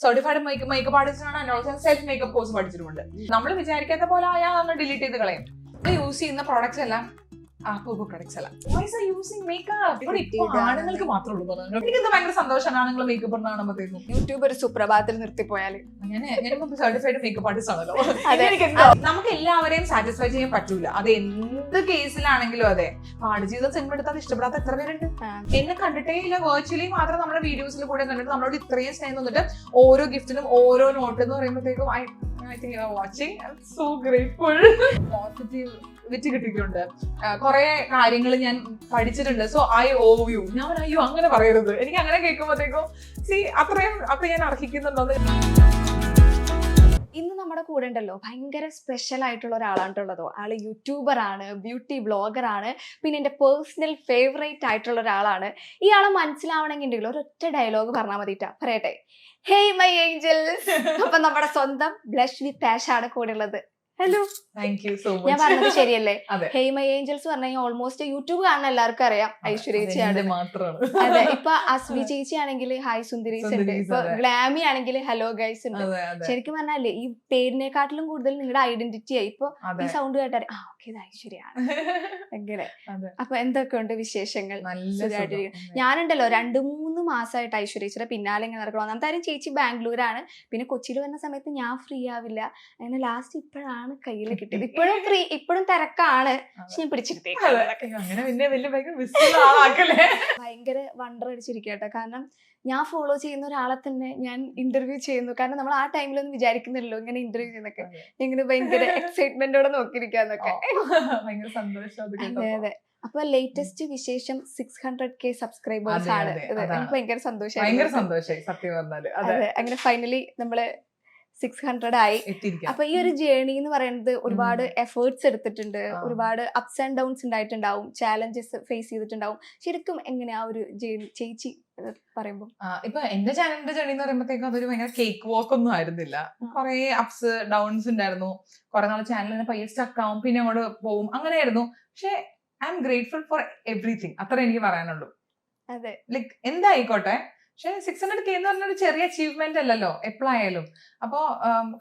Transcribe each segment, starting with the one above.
Certified makeup artist ആണ്, and also self makeup course പഠിച്ചിട്ടുണ്ട്. നമ്മൾ വിചാരിക്കാത്ത പോലെ ആയാൽ നമ്മൾ ഡിലീറ്റ് ചെയ്ത് കളയും. യൂസ് ചെയ്യുന്ന പ്രോഡക്ട്സ് എല്ലാം പ്രൊഡക്ട്സ് അല്ല. ആണുങ്ങൾക്ക് മാത്രമേ ഉള്ളൂ. എനിക്കെന്താ ഭയങ്കര സന്തോഷമാണ് ആണുങ്ങൾ മേക്കപ്പ് കാണുമ്പോഴത്തേക്കും. യൂട്യൂബ് ഒരു സുപ്രഭാതത്തിൽ നിർത്തിപ്പോയാല് ഞാൻ സർട്ടിഫൈഡ് മേക്കപ്പ് ആർട്ടിസ്റ്റ് ആണല്ലോ. നമുക്ക് എല്ലാവരെയും സാറ്റിസ്ഫൈ ചെയ്യാൻ പറ്റൂല. അത് എന്ത് കേസിലാണെങ്കിലും അതെ. ആടുജീവിതം സിനിമ എടുത്താൽ ഇഷ്ടപ്പെടാത്ത എത്ര പേരുണ്ട്. എന്നെ കണ്ടിട്ടേ ഇല്ല, വെർച്വലി മാത്രം നമ്മുടെ വീഡിയോസിൽ കൂടെ കണ്ടിട്ട് നമ്മളോട് ഇത്രയും സ്നേഹം തന്നിട്ട് ഓരോ ഗിഫ്റ്റിനും ഓരോ നോട്ട് എന്ന് പറയുമ്പോഴത്തേക്കും I think you're watching. I'm so grateful. Positivity കിട്ടിയിട്ടുണ്ട്. കുറെ കാര്യങ്ങൾ ഞാൻ പഠിച്ചിട്ടുണ്ട്. So I owe you. ഞാൻ അയ്യോ അങ്ങനെ പറയരുത്. എനിക്ക് അങ്ങനെ കേൾക്കുമ്പോഴത്തേക്കും അത്രയും അപ്പൊ ഞാൻ അർഹിക്കുന്നുണ്ടോ. ഇന്ന് നമ്മുടെ കൂടെ ഉണ്ടല്ലോ ഭയങ്കര സ്പെഷ്യൽ ആയിട്ടുള്ള ഒരാളാണുള്ളതോ. ആള് യൂട്യൂബർ ആണ്, ബ്യൂട്ടി ബ്ലോഗർ ആണ്, പിന്നെ എൻ്റെ പേഴ്സണൽ ഫേവറേറ്റ് ആയിട്ടുള്ള ഒരാളാണ്. ഇയാളെ മനസ്സിലാവണമെങ്കിൽ ഉണ്ടെങ്കിൽ ഒരൊറ്റ ഡയലോഗ് പറഞ്ഞാൽ മതിട്ടാ. പറയട്ടെ, ഹേയ് മൈ ഏഞ്ചൽസ്. അപ്പൊ നമ്മുടെ സ്വന്തം ബ്ലഷ് വിത്ത് ആഷ് ആണ് കൂടെ ഉള്ളത്. Hello, thank you so much. ഞാൻ പറഞ്ഞത് ശരിയല്ലേ? ഹേയ് മൈ ഏഞ്ചൽസ് പറഞ്ഞു കഴിഞ്ഞാൽ ഓൾമോസ്റ്റ് യൂട്യൂബ് കാണുന്ന എല്ലാവർക്കും അറിയാം ഐശ്വര്യ ചേച്ചിയാണ്. അതെ, ഇപ്പൊ അസ്വി ചേച്ചി ആണെങ്കിൽ ഹായ് സുന്ദരീസ് ഉണ്ട്, ഇപ്പൊ ഗ്ലാമി ആണെങ്കിൽ ഹലോ ഗൈസ് ഉണ്ട്. ശരിക്കും പറഞ്ഞാലേ ഈ പേരിനെക്കാട്ടിലും കൂടുതൽ നിങ്ങളുടെ ഐഡന്റിറ്റി ആയി. ഇപ്പൊ ഈ സൗണ്ട് കേട്ടാൽ ഓക്കെ ഇത് ഐശ്വര്യാണ് അങ്ങനെ. അപ്പൊ എന്തൊക്കെയുണ്ട് വിശേഷങ്ങൾ? ഞാനുണ്ടല്ലോ 2-3 മാസമായിട്ട് ഐശ്വര്യ ചേച്ചിയുടെ പിന്നാലെ ഇങ്ങനെ നടക്കണം. ഒന്നാമത്തെ കാര്യം ചേച്ചി ബാംഗ്ലൂരാണ്, പിന്നെ കൊച്ചിയിൽ വരുന്ന സമയത്ത് ഞാൻ ഫ്രീ ആവില്ല. അങ്ങനെ ലാസ്റ്റ് ഇപ്പോഴാണ് കയ്യിൽ കിട്ടിയത്. ഇപ്പോഴും ഫ്രീ, ഇപ്പോഴും തിരക്കാണ്, പക്ഷെ ഞാൻ പിടിച്ചിരുത്തേക്ക് ഭയങ്കര വണ്ടർ അടിച്ചിരിക്കട്ടെ. കാരണം ഞാൻ ഫോളോ ചെയ്യുന്ന ഒരാളെ തന്നെ ഞാൻ ഇന്റർവ്യൂ ചെയ്യുന്നു. കാരണം നമ്മൾ ആ ടൈമിലൊന്നും വിചാരിക്കുന്നില്ലല്ലോ ഇങ്ങനെ ഇന്റർവ്യൂ ചെയ്യുന്നൊക്കെ. ഇങ്ങനെ ഭയങ്കര എക്സൈറ്റ്മെന്റോടെ നോക്കിയിരിക്കാന്നൊക്കെ. അതെ അതെ. അപ്പൊ ലേറ്റസ്റ്റ് വിശേഷം 600K സബ്സ്ക്രൈബേഴ്സ് ആണ്. എനിക്ക് ഭയങ്കര സന്തോഷമായി സത്യം പറഞ്ഞാല്. അതെ, അങ്ങനെ ഫൈനലി നമ്മള് 600 ആയി. അപ്പൊ ഈ ഒരു ജേർണി എന്ന് പറയുന്നത് ഒരുപാട് എഫേർട്സ് എടുത്തിട്ടുണ്ട്, ഒരുപാട് അപ്സ് ആൻഡ് ഡൗൺസ് ഉണ്ടായിട്ടുണ്ടാവും, ചാലഞ്ചസ് ഫേസ് ചെയ്തിട്ടുണ്ടാവും. ശരിക്കും എങ്ങനെയാ ഒരു ജേർണി ചേച്ചി പറയുമ്പോ? ഇപ്പൊ എന്റെ ചാനലിന്റെ ജേർണി എന്ന് പറയുമ്പോഴത്തേക്കും അതൊരു ഭയങ്കര കേക്ക് വാക്ക് ഒന്നും ആയിരുന്നില്ല. കുറെ അപ്സ് ഡൗൺസ് ഉണ്ടായിരുന്നു. കുറെ നാൾ ചാനലിന് പയ്യെ സ്റ്റക്ക് ആവും, പിന്നെ അങ്ങോട്ട് പോവും, അങ്ങനെയായിരുന്നു. പക്ഷെ I M grateful for everything. അത്ര എനിക്ക് പറയാനുള്ളൂ. അതെ, ലൈക്ക് എന്തായിക്കോട്ടെ. പക്ഷെ 600K എന്ന് പറഞ്ഞൊരു ചെറിയ അച്ചീവ്മെന്റ് അല്ലല്ലോ എപ്പോഴായാലും. അപ്പൊ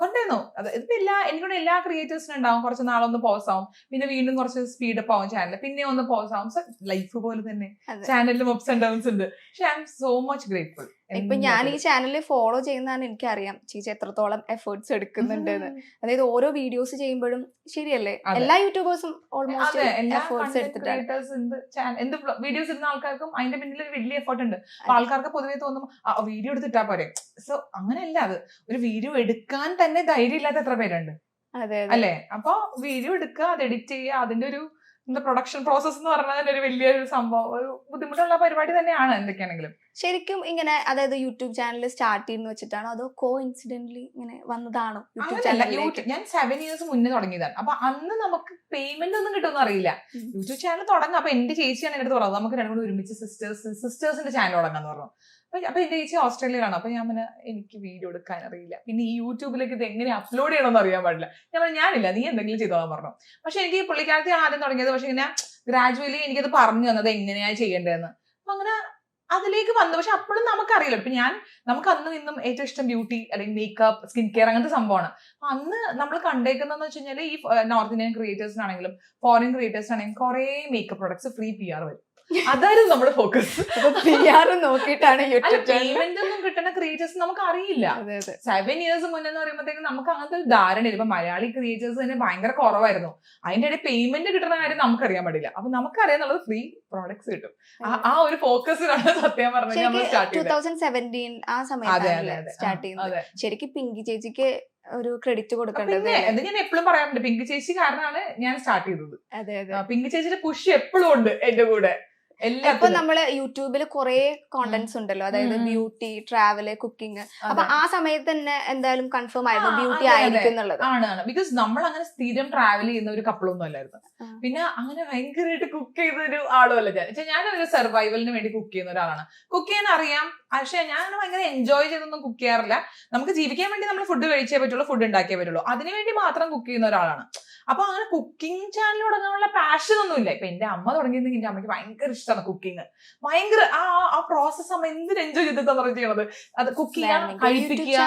കൊണ്ടുവന്നു. ഇതിപ്പോ എനിക്കൂടെ എല്ലാ ക്രിയേറ്റേഴ്സിനും ഉണ്ടാവും. കുറച്ച് നാളൊന്ന് പോസ് ആവും, പിന്നെ വീണ്ടും കുറച്ച് സ്പീഡപ്പ് ആവും ചാനൽ, പിന്നെ ഒന്ന് പോസ് ആവും. സോ ലൈഫ് പോലെ തന്നെ ചാനലിലും അപ്സ് ആൻഡ് ഡൗൺസ് ഉണ്ട്. പക്ഷെ I M so much grateful. ഇപ്പൊ ഞാൻ ഈ ചാനലിൽ ഫോളോ ചെയ്യുന്നതാണ് എനിക്കറിയാം ചേച്ചി എത്രത്തോളം എഫേർട്സ് എടുക്കുന്നുണ്ട് എന്ന്. അതായത് ഓരോ വീഡിയോസ് ചെയ്യുമ്പോഴും ശരിയല്ലേ, എല്ലാ യൂട്യൂബേഴ്സും ഓൾമോസ്റ്റ് എഫേർട്സ് എടുത്തിട്ടാണ്. എന്ത് വീഡിയോസ് ഇടുന്ന ആൾക്കാർക്കും അതിന്റെ പിന്നിൽ ഒരു വലിയ എഫേർട്ട് ഉണ്ട്. ആൾക്കാർക്ക് പൊതുവെ തോന്നും വീഡിയോ എടുത്തിട്ടാ പോരെ. സോ അങ്ങനെയല്ല. അത് ഒരു വീഡിയോ എടുക്കാൻ തന്നെ ധൈര്യം ഇല്ലാത്ത എത്ര പേരുണ്ട് അല്ലേ? അപ്പൊ വീഡിയോ എടുക്കുക, അത് എഡിറ്റ് ചെയ്യുക, അതിന്റെ ഒരു പ്രൊഡക്ഷൻ പ്രോസസ് എന്ന് പറഞ്ഞാൽ ഒരു വലിയൊരു സംഭവം, ഒരു ബുദ്ധിമുട്ടുള്ള പരിപാടി തന്നെയാണ് എന്തൊക്കെയാണെങ്കിലും. ശരിക്കും ഇങ്ങനെ അതായത് യൂട്യൂബ് ചാനൽ സ്റ്റാർട്ട് ചെയ്യുന്ന വെച്ചിട്ടാണോ അതോ കോ ഇൻസിഡന്റലി ഇങ്ങനെ വന്നതാണോ? ഞാൻ 7 years മുന്നേ തുടങ്ങിയതാണ്. അപ്പൊ അന്ന് നമുക്ക് പേയ്മെന്റ് ഒന്നും കിട്ടുമെന്ന് അറിയില്ല. യൂട്യൂബ് ചാനൽ തുടങ്ങാം. അപ്പൊ എന്റെ ചേച്ചിയാണ് എടുത്ത് പറഞ്ഞത് നമുക്ക് 2 ഒരുമിച്ച് സിസ്റ്റേഴ്സിന്റെ ചാനൽ തുടങ്ങാന്ന് പറഞ്ഞു. അപ്പൊ എന്റെ ചേച്ചി ഓസ്ട്രേലിയയിലാണ്. അപ്പൊ ഞാൻ എനിക്ക് വീഡിയോ എടുക്കാൻ അറിയില്ല, പിന്നെ ഈ യൂട്യൂബിലേക്ക് ഇത് എങ്ങനെ അപ്ലോഡ് ചെയ്യണമെന്ന് അറിയാൻ പാടില്ല. ഞാനില്ല, നീ എന്തെങ്കിലും ചെയ്തോളാൻ പറഞ്ഞു. പക്ഷെ എനിക്ക് പുള്ളിക്കാലത്ത് ആദ്യം തുടങ്ങിയത്, പക്ഷെ ഇങ്ങനെ ഗ്രാജുവലി എനിക്കത് പറഞ്ഞു തന്നത് എങ്ങനെയാ ചെയ്യേണ്ടതെന്ന്. അപ്പൊ അങ്ങനെ അതിലേക്ക് വന്നു. പക്ഷെ അപ്പോഴും നമുക്കറിയില്ല. ഇപ്പൊ നമുക്ക് അന്നും ഇന്നും ഏറ്റവും ഇഷ്ടം ബ്യൂട്ടി അല്ലെങ്കിൽ മേക്കപ്പ്, സ്കിൻ കെയർ, അങ്ങനത്തെ സംഭവമാണ്. അപ്പൊ അന്ന് നമ്മൾ കണ്ടേക്കുന്നതെന്ന് വെച്ച് കഴിഞ്ഞാൽ ഈ നോർത്ത് ഇന്ത്യൻ ക്രിയേറ്റേഴ്സിനാണെങ്കിലും ഫോറിൻ ക്രിയേറ്റേഴ്സിനാണെങ്കിലും കുറെ മേക്കപ്പ് പ്രൊഡക്ട്സ് ഫ്രീ PR വരും. അതായിരുന്നു നമ്മുടെ ഫോക്കസ്. നോക്കിയിട്ടാണ് പേയ്മെന്റ് ഒന്നും കിട്ടുന്ന ക്രിയേറ്റേഴ്സ് നമുക്ക് അറിയില്ല. 7 years മുന്നേ എന്ന് പറയുമ്പോഴത്തേക്കും നമുക്ക് അങ്ങനത്തെ ഒരു ധാരണയില്ല. ഇപ്പൊ മലയാളി ക്രിയേറ്റേഴ്സ് തന്നെ ഭയങ്കര കുറവായിരുന്നു. അതിന്റെ ഇടയിൽ പേയ്മെന്റ് കിട്ടുന്ന കാര്യം നമുക്കറിയാൻ പാടില്ല. അപ്പൊ നമുക്കറിയാന്നുള്ളത് ഫ്രീ പ്രോഡക്ട്സ് കിട്ടും. ആ ഒരു ഫോക്കസിലാണ് സത്യം പറഞ്ഞാൽ നമ്മൾ സ്റ്റാർട്ട് ചെയ്തത്. 2017 ആ സമയത്താണ് സ്റ്റാർട്ട് ചെയ്യുന്നത്. ശരിക്കും പിങ്കി ചേച്ചിക്ക് ഒരു ക്രെഡിറ്റ് കൊടുക്കേണ്ടത് അത് ഞാൻ എപ്പോഴും പറയാറുണ്ട്. പിങ്കി ചേച്ചി കാരണമാണ് ഞാൻ സ്റ്റാർട്ട് ചെയ്തത്. പിങ്കി ചേച്ചിയുടെ പുഷ് എപ്പോഴും ഉണ്ട് എന്റെ കൂടെ. ഇപ്പൊ നമ്മള് യൂട്യൂബില് കുറെ കോണ്ടന്റ്സ് ഉണ്ടല്ലോ, അതായത് ബ്യൂട്ടി, ട്രാവല്, കുക്കിംഗ്. അപ്പൊ ആ സമയത്ത് തന്നെ എന്തായാലും കൺഫേം ആയിരുന്നു ബ്യൂട്ടി ആയിരിക്കും എന്നുള്ളത്. ആണ്. ബിക്കോസ് നമ്മൾ അങ്ങനെ സ്ഥിരം ട്രാവൽ ചെയ്യുന്ന ഒരു കപ്പിളൊന്നും അല്ലായിരുന്നു. പിന്നെ അങ്ങനെ ഭയങ്കരമായിട്ട് കുക്ക് ചെയ്ത ഒരു ആളും അല്ല ഞാൻ. ഞാനൊരു സർവൈവലിന് വേണ്ടി കുക്ക് ചെയ്യുന്ന ഒരാളാണ്. കുക്ക് ചെയ്യാൻ അറിയാം, പക്ഷെ ഞാൻ ഭയങ്കര എൻജോയ് ചെയ്തൊന്നും കുക്ക് ചെയ്യാറില്ല. നമുക്ക് ജീവിക്കാൻ വേണ്ടി നമ്മൾ ഫുഡ് കഴിച്ചേ പറ്റുള്ളൂ, ഫുഡ് ഉണ്ടാക്കിയേ പറ്റുള്ളൂ. അതിനുവേണ്ടി മാത്രം കുക്ക് ചെയ്യുന്ന ഒരാളാണ്. അപ്പൊ അങ്ങനെ കുക്കിംഗ് ചാനൽ തുടങ്ങാനുള്ള പാഷൻ ഒന്നുമില്ല. ഇപ്പൊ എന്റെ അമ്മ തുടങ്ങിയിരുന്നെങ്കിൽ എന്റെ അമ്മയ്ക്ക് ഭയങ്കര ഇഷ്ടമാണ് കുക്കിംഗ്. ഭയങ്കര ആ പ്രോസസ് അമ്മ എന്തിനു എൻജോയ് ചെയ്തിട്ടാണ് ചെയ്യണത്. അത് കുക്ക് ചെയ്യാൻ, കഴിപ്പിക്കുക.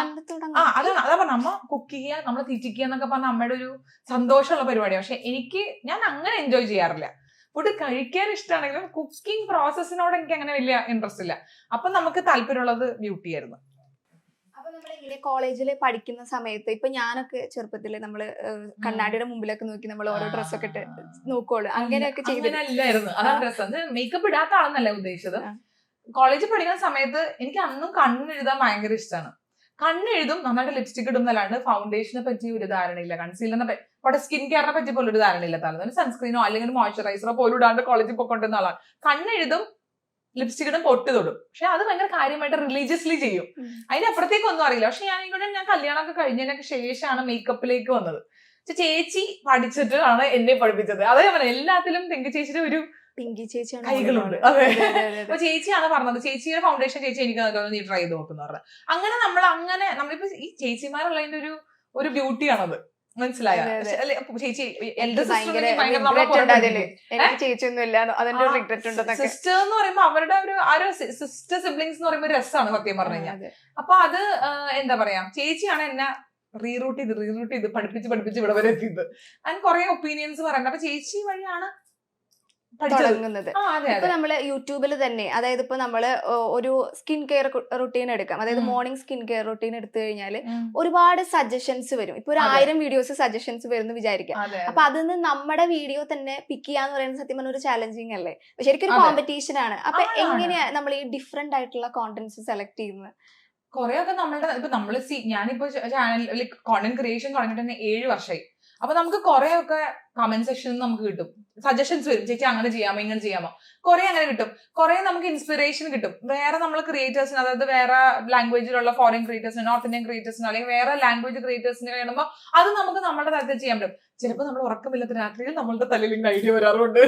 അതാ പറഞ്ഞ അമ്മ കുക്ക് ചെയ്യുക, നമ്മളെ തീറ്റിക്കുക എന്നൊക്കെ പറഞ്ഞ അമ്മയുടെ ഒരു സന്തോഷമുള്ള പരിപാടിയാണ്. പക്ഷെ ഞാൻ അങ്ങനെ എൻജോയ് ചെയ്യാറില്ല. ഫുഡ് കഴിക്കാൻ ഇഷ്ടമാണെങ്കിലും കുക്കിംഗ് പ്രോസസ്സിനോട് എനിക്ക് അങ്ങനെ വലിയ ഇൻട്രസ്റ്റ് ഇല്ല. അപ്പൊ നമുക്ക് താല്പര്യമുള്ളത് ബ്യൂട്ടി ആയിരുന്നു. അപ്പൊ നമ്മളിങ്ങനെ കോളേജിൽ പഠിക്കുന്ന സമയത്ത് ഇപ്പൊ ഞാനൊക്കെ ചെറുപ്പത്തില് നമ്മള് കണ്ണാടിയുടെ മുമ്പിലൊക്കെ നോക്കി നമ്മൾ ഓരോ ഡ്രസ്സൊക്കെ ഇട്ട് നോക്കുള്ളൂ, അങ്ങനെയൊക്കെ ചെയ്തില്ലായിരുന്നു. അതാണ് ഡ്രസ്സ്. മേക്കപ്പ് ഇടാത്ത ആളെന്നല്ല ഉദ്ദേശിച്ചത്. കോളേജിൽ പഠിക്കുന്ന സമയത്ത് എനിക്ക് അന്നും കണ്ണെഴുതാൻ ഭയങ്കര ഇഷ്ടമാണ്. കണ്ണെഴുതും, നന്നായിട്ട് ലിപ്സ്റ്റിക് ഇടും എന്നല്ലാണ്ട് ഫൗണ്ടേഷനെ പറ്റി ഒരു ധാരണയില്ല, കൺസീലറിനെ പറ്റി, സ്കിൻ കെയറിനെ പറ്റി പോലും ഒരു ധാരണയില്ല. തലേ സൺസ്ക്രീനോ അല്ലെങ്കിൽ മോയ്സ്ചറൈസറോ പോലും ഇടാണ്ട് കോളേജിൽ പോയിക്കൊണ്ടിരുന്ന ആളാണ്. കണ്ണെഴുതും, ലിപ്സ്റ്റിക് ഇടും, പൊട്ട് തൊടും. പക്ഷെ അത് ഭയങ്കര കാര്യമായിട്ട് റിലീജിയസ്ലി ചെയ്യും. അതിനപ്പുറത്തേക്ക് ഒന്നും അറിയില്ല. പക്ഷെ ഞാൻ കല്യാണമൊക്കെ കഴിഞ്ഞതിനൊക്കെ ശേഷമാണ് മേക്കപ്പിലേക്ക് വന്നത്. ചേച്ചി പഠിച്ചിട്ടാണ് എന്നെ പഠിപ്പിച്ചത്. അതേപോലെ എല്ലാത്തിലും പിങ്കി ചേച്ചിയുടെ ഒരു പിങ്കി ചേച്ചി കൈകളുണ്ട്. അതെ, അപ്പൊ ചേച്ചിയാണ് പറഞ്ഞത്, ചേച്ചിയുടെ ഫൗണ്ടേഷൻ ചേച്ചി എനിക്ക് നീ ട്രൈ ചെയ്ത് നോക്കുന്ന പറഞ്ഞത്. അങ്ങനെ നമ്മളിപ്പോ ഈ ചേച്ചിമാരുള്ളതിന്റെ ഒരു ബ്യൂട്ടിയാണത്. മനസ്സിലായോ? ചേച്ചി സിസ്റ്റർ എന്ന് പറയുമ്പോ അവരുടെ സിസ്റ്റർ സിബ്ലിങ്സ് എന്ന് പറയുമ്പോ രസമാണ് സത്യം പറഞ്ഞു കഴിഞ്ഞാൽ. അപ്പൊ അത് എന്താ പറയാ, ചേച്ചിയാണ് എന്നെ റീറൂട്ട് ചെയ്ത് പഠിപ്പിച്ച് ഇവിടെ വരെ എത്തിയത്. അതിന് കുറെ ഒപ്പീനിയൻസ് പറയുന്നത്. അപ്പൊ ചേച്ചി വഴിയാണ് തുടങ്ങുന്നത്. ഇപ്പൊ നമ്മള് യൂട്യൂബിൽ തന്നെ, അതായത് ഇപ്പൊ നമ്മള് ഒരു സ്കിൻ കെയർ റുട്ടീൻ എടുക്കാം. അതായത് മോർണിംഗ് സ്കിൻ കെയർ റുട്ടീൻ എടുത്തു കഴിഞ്ഞാല് ഒരുപാട് സജഷൻസ് വരും. ഇപ്പൊ 1000 വീഡിയോസ് സജഷൻസ് വരുന്നു വിചാരിക്കാം. അപ്പൊ അതിൽ നിന്ന് നമ്മുടെ വീഡിയോ തന്നെ പിക്ക് ചെയ്യാന്ന് പറയുന്നത് സത്യം പറഞ്ഞ ഒരു ചാലഞ്ചിങ് അല്ലേ, ശരിക്കും ഒരു കോമ്പറ്റീഷൻ ആണ്. അപ്പൊ എങ്ങനെയാ നമ്മൾ ഈ ഡിഫറെന്റ് ആയിട്ടുള്ള കോണ്ടന്റ്സ് സെലക്ട് ചെയ്യുന്നത്? കൊറേയൊക്കെ നമ്മള് ഞാനിപ്പോ ചാനൽ കോണ്ടന്റ് ക്രിയേഷൻ തുടങ്ങിയിട്ട് തന്നെ 7 വർഷമായി. അപ്പൊ നമുക്ക് കുറെയൊക്കെ കമന്റ് സെക്ഷനിൽ നമുക്ക് കിട്ടും, സജഷൻസ് വരും. ചേച്ചി അങ്ങനെ ചെയ്യാമോ, ഇങ്ങനെ ചെയ്യാമോ, കുറെ അങ്ങനെ കിട്ടും. കുറെ നമുക്ക് ഇൻസ്പിറേഷൻ കിട്ടും. വേറെ നമ്മൾ ക്രിയേറ്റേഴ്സിന്, അതായത് വേറെ ലാംഗ്വേജിലുള്ള ഫോറിൻ ക്രിയേറ്റേഴ്സിന്, നോർത്ത് ഇന്ത്യൻ ക്രിയേറ്റേഴ്സിന്, അല്ലെങ്കിൽ വേറെ ലാംഗ്വേജ് ക്രിയേറ്റേഴ്സിന് വേണമ്പോ അത് നമുക്ക് നമ്മുടെ തരത്തിൽ ചെയ്യാൻ പറ്റും. ചിലപ്പോൾ നമ്മൾ ഉറക്കമില്ലാത്ത രാത്രിയിൽ നമ്മളുടെ തലയിൽ ഇങ്ങനെ ഐഡിയ വരാറുണ്ട്.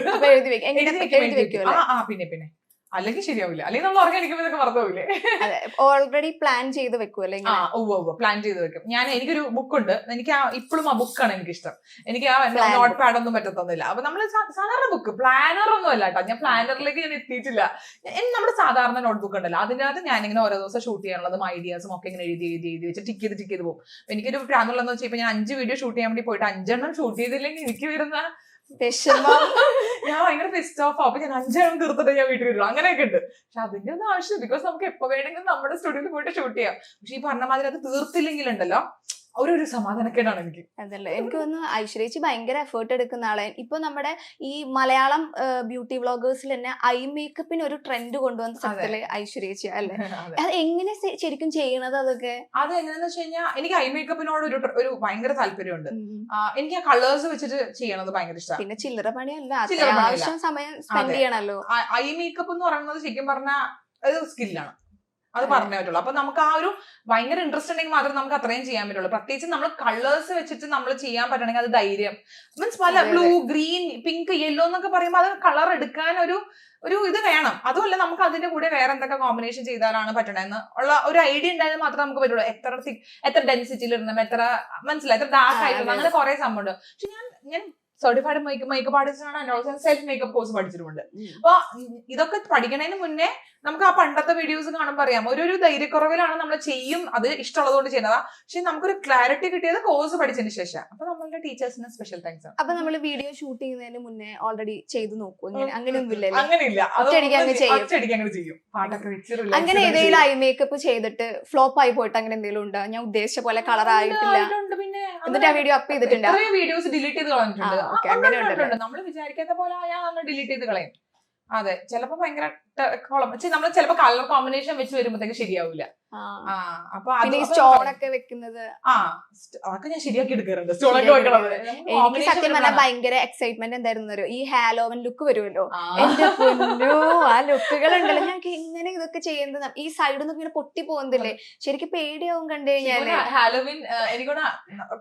പിന്നെ അല്ലെങ്കിൽ ശരിയാവില്ല, അല്ലെങ്കിൽ നമ്മൾ ഓർഗാനിക്കുമ്പോൾ ഇതൊക്കെ മറന്നുപോകില്ലേ. ഓൾറെഡി പ്ലാൻ ചെയ്ത് വെക്കുമല്ലേ? പ്ലാൻ ചെയ്ത് വെക്കും. എനിക്കൊരു ബുക്കുണ്ട്, എനിക്ക് ഇപ്പോഴും ആ ബുക്കാണ് എനിക്കിഷ്ടം. എനിക്ക് ആ നോട്ട് പാഡ് ഒന്നും പറ്റത്തൊന്നുമില്ല. അപ്പൊ നമ്മള് സാധാരണ ബുക്ക്, പ്ലാനർ ഒന്നും അല്ല കേട്ടോ. ഞാൻ പ്ലാനറിലേക്ക് ഞാൻ എത്തിയിട്ടില്ല. നമ്മുടെ സാധാരണ നോട്ട്ബുക്ക് ഉണ്ടല്ലോ, അതിനകത്ത് ഞാനിങ്ങനെ ഓരോ ദിവസം ഷൂട്ട് ചെയ്യാനുള്ളതും ഐഡിയാസും ഒക്കെ ഇങ്ങനെ എഴുതി വെച്ച് ടിക്ക് ചെയ്ത് പോകും. എനിക്കൊരു പ്രാന്തുള്ളതെന്ന് വെച്ചാൽ ഇപ്പൊ ഞാൻ 5 വീഡിയോ ഷൂട്ട് ചെയ്യാൻ വേണ്ടി പോയിട്ട് 5 എണ്ണം ഷൂട്ട് ചെയ്തില്ലെങ്കിൽ എനിക്ക് വരുന്ന ഞാൻ ഭയങ്കര ഫെസ്റ്റ് ഓഫ്. അപ്പൊ ഞാൻ 5 എണ്ണം തീർത്തിട്ട് ഞാൻ വീട്ടിൽ വരുള്ളൂ. അങ്ങനെയൊക്കെ ഉണ്ട്. പക്ഷെ അതിന്റെ ഒന്നും ആവശ്യമില്ല. ബിക്കോസ് നമുക്ക് എപ്പോ വേണമെങ്കിലും നമ്മുടെ സ്റ്റുഡിയോയിൽ പോയിട്ട് ഷൂട്ട് ചെയ്യാം. പക്ഷെ ഈ പറഞ്ഞ മാതിരി അത് തീർത്തില്ലെങ്കിലുണ്ടല്ലോ ഒരു സമാധാനക്കേടാണ് എനിക്ക്. അതല്ലേ, എനിക്ക് തോന്നുന്നു ഐശ്വര്യേച്ചി ഭയങ്കര എഫേർട്ട് എടുക്കുന്ന ആളെ. ഇപ്പൊ നമ്മുടെ ഈ മലയാളം ബ്യൂട്ടി വ്ളോഗേഴ്സിൽ തന്നെ ഐ മേക്കപ്പിന് ഒരു ട്രെൻഡ് കൊണ്ടുവന്ന സ്ഥലത്തില് ഐശ്വര്യേച്ചി അല്ലേ? അത് എങ്ങനെ ശരിക്കും ചെയ്യണത്? അതൊക്കെ അത് എങ്ങനെയാന്ന് വെച്ച് കഴിഞ്ഞാൽ എനിക്ക് ഐ മേക്കപ്പിനോട് ഒരു ഭയങ്കര താല്പര്യമുണ്ട്. എനിക്ക് ആ കളേഴ്സ് വെച്ചിട്ട് ചെയ്യണത് ഭയങ്കര ഇഷ്ടമാണ്. പിന്നെ ചില്ലറ പണിയല്ല, അത്യാവശ്യം സമയം സ്പെൻഡ് ചെയ്യണല്ലോ. ഐ മേക്കപ്പ് എന്ന് പറയുന്നത് ശരിക്കും പറഞ്ഞാൽ ഒരു സ്കില്ലാണ്, അത് പറഞ്ഞേ പറ്റുള്ളൂ. അപ്പൊ നമുക്ക് ആ ഒരു ഭയങ്കര ഇൻട്രസ്റ്റ് ഉണ്ടെങ്കിൽ മാത്രമേ നമുക്ക് അത്രയും ചെയ്യാൻ പറ്റുള്ളൂ. പ്രത്യേകിച്ച് നമ്മൾ കളേഴ്സ് വെച്ചിട്ട് നമ്മൾ ചെയ്യാൻ പറ്റണമെങ്കിൽ അത് ധൈര്യം, മീൻസ് പല ബ്ലൂ, ഗ്രീൻ, പിങ്ക്, യെല്ലോ എന്നൊക്കെ പറയുമ്പോൾ അത് കളർ എടുക്കാൻ ഒരു ഇത് വേണം. അതുമല്ല നമുക്ക് അതിന്റെ കൂടെ വേറെ എന്തൊക്കെ കോമ്പിനേഷൻ ചെയ്താലാണ് പറ്റണമെന്ന് ഉള്ള ഒരു ഐഡിയ ഉണ്ടായാൽ മാത്രമേ നമുക്ക് പറ്റുള്ളൂ. എത്ര ഡെൻസിറ്റിയിൽ ഇടണം, എത്ര മനസ്സിലായി, എത്ര ഡാർക്ക് ആയിട്ടുണ്ട്, അങ്ങനെ കുറെ സംഭവം ഉണ്ട്. പക്ഷെ ഞാൻ സർട്ടിഫൈഡ് മേക്കപ്പ് ആർട്ടിസ്റ്റ് ആണ്. And also self makeup course പഠിച്ചിട്ടുണ്ട്. അപ്പൊ ഇതൊക്കെ പഠിക്കുന്നതിന് മുന്നേ നമുക്ക് ആ പണ്ടത്തെ വീഡിയോസ് കാണുമ്പോൾ അറിയാം ഒരു ധൈര്യക്കുറവിലാണ് നമ്മൾ ചെയ്യും, അത് ഇഷ്ടമുള്ളതുകൊണ്ട് ചെയ്യുന്നതാ. പക്ഷെ നമുക്കൊരു ക്ലാരിറ്റി കിട്ടിയത് കോഴ്സ് പഠിച്ചതിന് ശേഷം. അപ്പൊ നമ്മളുടെ ടീച്ചേഴ്സിന് സ്പെഷ്യൽ താങ്ക്സ് ആണ്. അപ്പൊ നമ്മൾ വീഡിയോ ഷൂട്ട് ചെയ്യുന്നതിന് മുന്നേ ഓൾറെഡി ചെയ്ത് നോക്കും? അങ്ങനെയൊന്നുമില്ല, അങ്ങനെയില്ല, ചെയ്യും. അങ്ങനെ ഏതെങ്കിലും ഐ മേക്കപ്പ് ചെയ്തിട്ട് ഫ്ലോപ്പ് ആയി പോയിട്ട് അങ്ങനെ എന്തെങ്കിലും ഉണ്ടോ? ഞാൻ ഉദ്ദേശിച്ച പോലെ കളർ ആയിട്ടില്ല, എന്നിട്ട് ആ വീഡിയോ അപ്പ് ചെയ്തിട്ടുണ്ട്, വീഡിയോസ് ഡിലീറ്റ് ചെയ്ത് കളഞ്ഞിട്ടുണ്ട്. നമ്മൾ വിചാരിക്കാത്ത പോലെ നമ്മൾ ഡിലീറ്റ് ചെയ്ത് കളയും. അതെ, ചിലപ്പോ ഭയങ്കര നമ്മൾ ചിലപ്പോ കളർ കോമ്പിനേഷൻ വെച്ച് വരുമ്പോഴത്തേക്ക് ശരിയാവില്ല. അപ്പൊ സ്റ്റോണൊക്കെ വെക്കുന്നത് അതൊക്കെ ഞാൻ ശരിയാക്കി എടുക്കാറുണ്ട്. സ്റ്റോണൊക്കെ വെക്കണത് എനിക്ക് സത്യം പറഞ്ഞാൽ ഭയങ്കര എക്സൈറ്റ്മെന്റ് എന്തായിരുന്നു. ഈ ഹാലോവൻ ലുക്ക് വരുമല്ലോ, എന്റെ പൊന്നോ, ആ ലുക്കുകൾ ഉണ്ടല്ലോ. ഞാൻ ഇങ്ങനെ ഇതൊക്കെ ചെയ്യുന്നത് ഈ സൈഡിൽ നിന്ന് ഇങ്ങനെ പൊട്ടി പോകുന്നില്ലേ, ശരിക്കും പേടിയാവും കണ്ടു കഴിഞ്ഞാല്. ഹാലോവിൻ എനിക്കൊന്ന്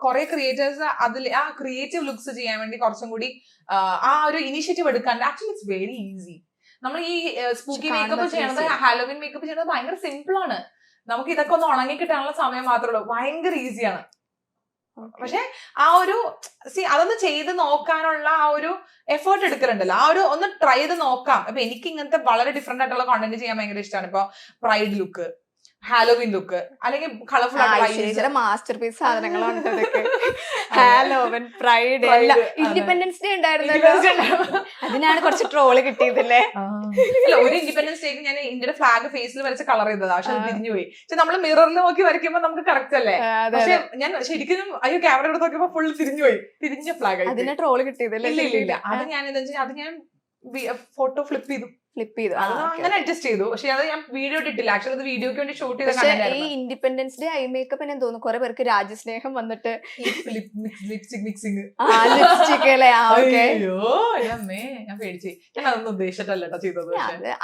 കുറെ ക്രിയേറ്റേഴ്സ് അതിൽ ആ ക്രിയേറ്റീവ് ലുക്സ് ചെയ്യാൻ വേണ്ടി കുറച്ചും കൂടി ആ ഒരു ഇനിഷ്യേറ്റീവ് എടുക്കാൻ. Actually it's very easy. നമ്മൾ ഈ സ്പൂക്കി മേക്കപ്പ് ചെയ്യണത്, ഹാലോവിൻ മേക്കപ്പ് ചെയ്യണത് ഭയങ്കര സിമ്പിൾ ആണ്. നമുക്ക് ഇതൊക്കെ ഒന്ന് ഉണങ്ങി കിട്ടാനുള്ള സമയം മാത്രമേ ഉള്ളൂ. ഭയങ്കര ഈസിയാണ്. പക്ഷെ ആ ഒരു അതൊന്ന് ചെയ്ത് നോക്കാനുള്ള ആ ഒരു എഫേർട്ട് എടുക്കലുണ്ടല്ലോ, ആ ഒരു ഒന്ന് ട്രൈ ചെയ്ത് നോക്കാം. അപ്പൊ എനിക്ക് ഇങ്ങനത്തെ വളരെ ഡിഫറെന്റ് ആയിട്ടുള്ള കോണ്ടന്റ് ചെയ്യാൻ ഭയങ്കര ഇഷ്ടമാണ്. ഇപ്പൊ പ്രൈഡ് ലുക്ക്, ഹാലോവിൻ ലുക്ക്, അല്ലെങ്കിൽ കളർഫുൾ ആയിട്ടുള്ള മാസ്റ്റർ പീസ് സാധനങ്ങളാണ് ഹാലോവിൻ, പ്രൈഡ്, ഇൻഡിപെൻഡൻസ് ഡേ ഉണ്ടായിരുന്നല്ലോ, അതിനാണ് കുറച്ച് ട്രോള് കിട്ടിയതല്ലേ. അല്ല, ഒരു ഇൻഡിപെൻഡൻസ് ഡേക്ക് ഞാൻ ഇന്ത്യയുടെ ഫ്ലാഗ് ഫേസിൽ വരച്ച് കളർ ചെയ്തതാ, പക്ഷെ അത് തിരിഞ്ഞു പോയി. പക്ഷെ നമ്മൾ മിററിൽ നോക്കി വരയ്ക്കുമ്പോ നമുക്ക് കറക്റ്റ് അല്ലേ, പക്ഷെ ഞാൻ ശരിക്കും അയ്യോ ക്യാമറ എടുത്ത് നോക്കിയപ്പോ ഫുൾ തിരിഞ്ഞു പോയി, തിരിഞ്ഞ ഫ്ലാഗ്. അതിന് ട്രോള് കിട്ടിയതല്ലേ. ഇല്ല, അത് ഞാൻ എന്താ വെച്ചാൽ അത് ഞാൻ ഫോട്ടോ ഫ്ലിപ്പ് ചെയ്തു, അങ്ങനെ അഡ്ജസ്റ്റ് ചെയ്തു. പക്ഷെ അത് ഞാൻ വീഡിയോ ഇട്ടിട്ടില്ല, ആക്ച്വലി അത് വീഡിയോക്ക് വേണ്ടി ഷൂട്ട് ചെയ്ത. ഈ ഇൻഡിപെൻഡൻസ് ഡേ ഐ മേക്കപ്പ് ഞാൻ തോന്നുന്നു കുറെ പേർക്ക് രാജ്യസ്നേഹം വന്നിട്ട് ലിപ്സ്റ്റിക് മിക്സിങ്, ഞാൻ പേടിച്ചു, ഞാൻ അതൊന്നും ഉദ്ദേശിച്ചിട്ടല്ല ചെയ്തത്.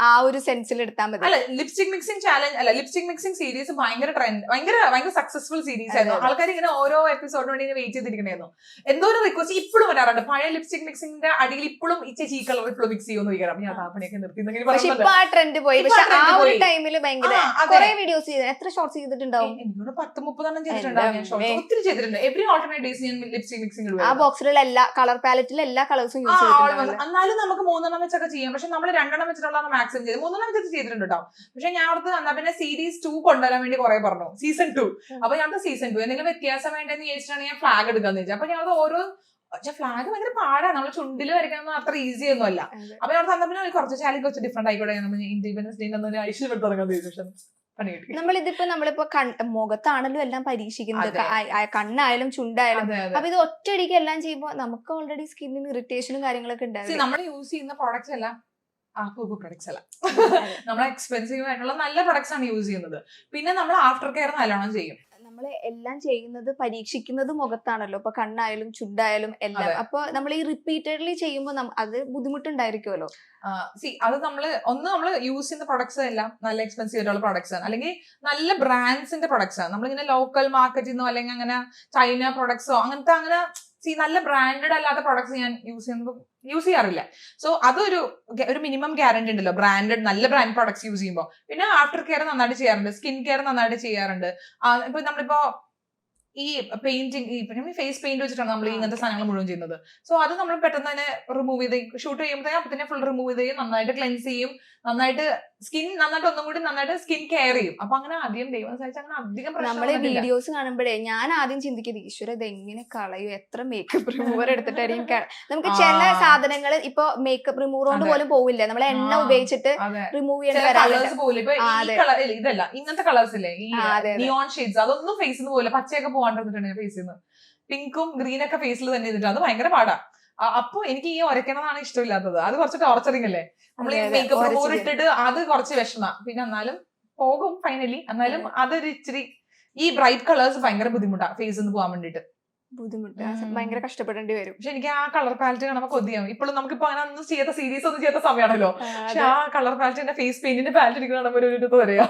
ആ ഒരു സെൻസിൽ എടുത്താൽ മതി. അല്ല, ലിപ്സ്റ്റിക് മിക്സിംഗ് ചാലഞ്ച് അല്ല, ലിപ്സ്റ്റിക് മിക്സിംഗ് സീരീസ് ഭയങ്കര ട്രെൻഡ്, ഭയങ്കര സക്സസ്ഫുൾ സീരീസ് ആയിരുന്നു. ആൾക്കാർ ഇങ്ങനെ ഓരോ എപ്പിസോഡിന് വേണ്ടി വെയിറ്റ് ചെയ്തിരിക്കണായിരുന്നു. എന്തോ ഒരു റിക്വസ്റ്റ് ഇപ്പോഴും വരാറുണ്ട്, പഴയ ലിപ്സ്റ്റിക് മിക്സിംഗിന്റെ അടിയിൽ ഇപ്പോഴും ഈ കളർ ഇപ്പോഴും മിക്സ് ചെയ്യുമെന്ന് ചോദിക്കാം. ഞാൻ താപ്പണിയൊക്കെ നിർത്തി. പക്ഷെ ഇപ്പൊ ആ ട്രെൻഡ് പോയി. പക്ഷെ ആ ഒരു ടൈമില് ഭയങ്കര കുറെ വീഡിയോസ് ചെയ്ത്, എത്ര ഷോർട്സ് ചെയ്തിട്ടുണ്ടാവും? എനിക്കോട് 10-30 ചെയ്തിട്ടുണ്ടാവും, ഒത്തിരി ചെയ്തിട്ടുണ്ട്. എവറി ഓൾട്ടർനേറ്റ് ഡേയ്സ് ഞാൻ ലിപ്സ്റ്റിക് മിക്സിംഗ് ആ ബോക്സിലുള്ള എല്ലാ കളർ പാലറ്റിലും എല്ലാ കളേഴ്സും യൂസ് ചെയ്തിട്ടുണ്ട്. എന്നാലും നമുക്ക് 3 വെച്ചൊക്കെ ചെയ്യാം. പക്ഷെ നമ്മൾ 2 വെച്ചിട്ടുള്ള മാക്സിമം ചെയ്ത് 3 വെച്ചിട്ട് ചെയ്തിട്ടുണ്ട് കേട്ടോ. പക്ഷെ ഞാൻ ഓർത്ത് എന്നാ പിന്നെ സീരീസ് 2 കൊണ്ടുവരാൻ വേണ്ടി കുറെ പറഞ്ഞു, സീസൺ 2. അപ്പൊ ഞാൻ സീസൺ 2 എന്തെങ്കിലും വ്യത്യാസം വേണ്ടെന്ന് ചോദിച്ചിട്ടാണ് ഞാൻ ഫ്ലാഗ് എടുക്കാന്ന് വെച്ചാൽ. അപ്പൊ ഞാൻ ഓരോ ഫ്ലാഗ് ഭയങ്കര പാടാണ്, നമ്മൾ ചുണ്ടിൽ വരയ്ക്കാനൊന്നും അത്ര ഈസി ഒന്നും അല്ല. അപ്പൊ ഞാൻ തന്നെ പിന്നെ കുറച്ച് ചാലഞ്ച് കുറച്ച് ഡിഫറെന്റ് ആയിക്കോട്ടെ, ഇൻഡിപെൻഡൻസ് ഡേ ഐശ്വര്യപ്പെട്ട് തുടങ്ങാൻ തീരുമാനിച്ചു. നമ്മളിപ്പോ മുഖത്താണല്ലോ എല്ലാം പരീക്ഷിക്കുന്നത്, കണ്ണായാലും ചുണ്ടായാലും. അപ്പൊ ഇത് ഒറ്റയടിക്ക് എല്ലാം ചെയ്യുമ്പോൾ നമുക്ക് ഓൾറെഡി സ്കിന്നിന് ഇറിറ്റേഷനും കാര്യങ്ങളൊക്കെ ഉണ്ടാവും. നമ്മൾ യൂസ് ചെയ്യുന്ന പ്രോഡക്ട്സ് എല്ലാം പ്രൊഡക്ട്സ് അല്ല, നമ്മൾ എക്സ്പെൻസീവ് ആയിട്ടുള്ള നല്ല പ്രൊഡക്ട്സ് ആണ് യൂസ് ചെയ്യുന്നത്. പിന്നെ നമ്മൾ ആഫ്റ്റർ കെയർ നല്ലോണം ചെയ്യും. നമ്മൾ എല്ലാം ചെയ്യുന്നത് പരീക്ഷിക്കുന്നത് മുഖത്താണല്ലോ, ഇപ്പൊ കണ്ണായാലും ചുണ്ടായാലും എല്ലാം. അപ്പൊ നമ്മൾ ഈ റിപ്പീറ്റഡ്ലി ചെയ്യുമ്പോൾ അത് ബുദ്ധിമുട്ടുണ്ടായിരിക്കുമല്ലോ. അത് നമ്മൾ യൂസ് ചെയ്യുന്ന പ്രൊഡക്ട്സ് എല്ലാം നല്ല എക്സ്പെൻസീവ് ആയിട്ടുള്ള പ്രൊഡക്ട്സ് ആണ്, അല്ലെങ്കിൽ നല്ല ബ്രാൻഡ്സിന്റെ പ്രൊഡക്ട്സ് ആണ്. നമ്മളിങ്ങനെ ലോക്കൽ മാർക്കറ്റിൽ നിന്നോ അല്ലെങ്കിൽ അങ്ങനെ ചൈന പ്രൊഡക്ട്സോ അങ്ങനത്തെ അങ്ങനെ നല്ല ബ്രാൻഡഡ് അല്ലാത്ത പ്രൊഡക്ട്സ് ഞാൻ യൂസ് ചെയ്യാറില്ല. സോ അതൊരു മിനിമം ഗ്യാരണ്ടി ഉണ്ടല്ലോ, നല്ല ബ്രാൻഡ് പ്രൊഡക്ട്സ് യൂസ് ചെയ്യുമ്പോൾ. പിന്നെ ആഫ്റ്റർ കെയർ നന്നായിട്ട് ചെയ്യാറുണ്ട്, സ്കിൻ കെയർ നന്നായിട്ട് ചെയ്യാറുണ്ട്. ഇപ്പൊ നമ്മളിപ്പോ ഈ പെയിന്റിങ്, ഈ ഫേസ് പെയിന്റ് വെച്ചിട്ടാണ് നമ്മൾ ഇങ്ങനത്തെ സാധനങ്ങൾ മുഴുവൻ ചെയ്യുന്നത്. സോ അത് നമ്മൾ പെട്ടെന്ന് തന്നെ റിമൂവ് ചെയ്ത് ഷൂട്ട് ചെയ്യുമ്പോഴത്തേക്കും അപ്പൊ തന്നെ ഫുൾ റിമൂവ് ചെയ്യും, നന്നായിട്ട് ക്ലെൻസ് ചെയ്യും, നന്നായിട്ട് സ്കിൻ നന്നായിട്ട് ഒന്നും കൂടി നന്നായിട്ട് സ്കിൻ കെയർ ചെയ്യും. അപ്പൊ അങ്ങനെ അധികം ദൈവം സഹായിച്ച് അങ്ങനെ അധികം നമ്മള് വീഡിയോസ് കാണുമ്പോഴേ ഞാൻ ആദ്യം ചിന്തിക്കുന്നത് ഈശ്വര ഇത് എങ്ങനെ കളയും, എത്ര മേക്കപ്പ് റിമൂവർ എടുത്തിട്ടായിരിക്കും. നമുക്ക് ചില സാധനങ്ങൾ ഇപ്പൊ മേക്കപ്പ് റിമൂവർ കൊണ്ട് പോലും പോവില്ല, നമ്മൾ എണ്ണ ഉപയോഗിച്ചിട്ട് റിമൂവ് ചെയ്യേണ്ടി ഇതല്ല ഇങ്ങനത്തെ കളേഴ്സ് ഇല്ലേ, ഈ നിയോൺ ഷെയ്ഡ്സ്, അതൊന്നും ഫേസിൽ പോവില്ല. പച്ചയൊക്കെ പോകാണ്ടിരുന്നിട്ടുണ്ട് ഫേസിൽ നിന്ന്, പിങ്കും ഗ്രീനൊക്കെ ഫേസിൽ തന്നെ ചെയ്തിട്ട് അത് ഭയങ്കര പാടാ. അപ്പൊ എനിക്ക് ഈ ഉരയ്ക്കണതാണ് ഇഷ്ടമില്ലാത്തത്, അത് കുറച്ച് ടോർച്ചറിങ് അല്ലേ. നമ്മൾ ഈ മേക്കപ്പ് റിമൂവർ ഇട്ടിട്ട് അത് കുറച്ച് വിഷമ. പിന്നെ എന്നാലും പോകും ഫൈനലി. എന്നാലും അതൊരു ഇച്ചിരി ഈ ബ്രൈറ്റ് കളേഴ്സ് ഭയങ്കര ബുദ്ധിമുട്ടാ ഫേസിൽ നിന്ന് പോകാൻ വേണ്ടിട്ട്. ഭയങ്കര കഷ്ടപ്പെടേണ്ടി വരും. പക്ഷെ എനിക്ക് ആ കളർ പാലറ്റ് കാണുമ്പോൾ കൊതിയാവും. ഇപ്പോഴും നമുക്കിപ്പോ അങ്ങനെ ഒന്നും ചെയ്യാത്ത സീരീസ് ഒന്നും ചെയ്യാത്ത സമയമാണല്ലോ. പക്ഷെ ആ കളർ പാലറ്റിന്റെ ഫേസ് പെയിന്റിന്റെ പാലറ്റ് എനിക്ക് കാണുമ്പോൾ ഒരു പറയാ.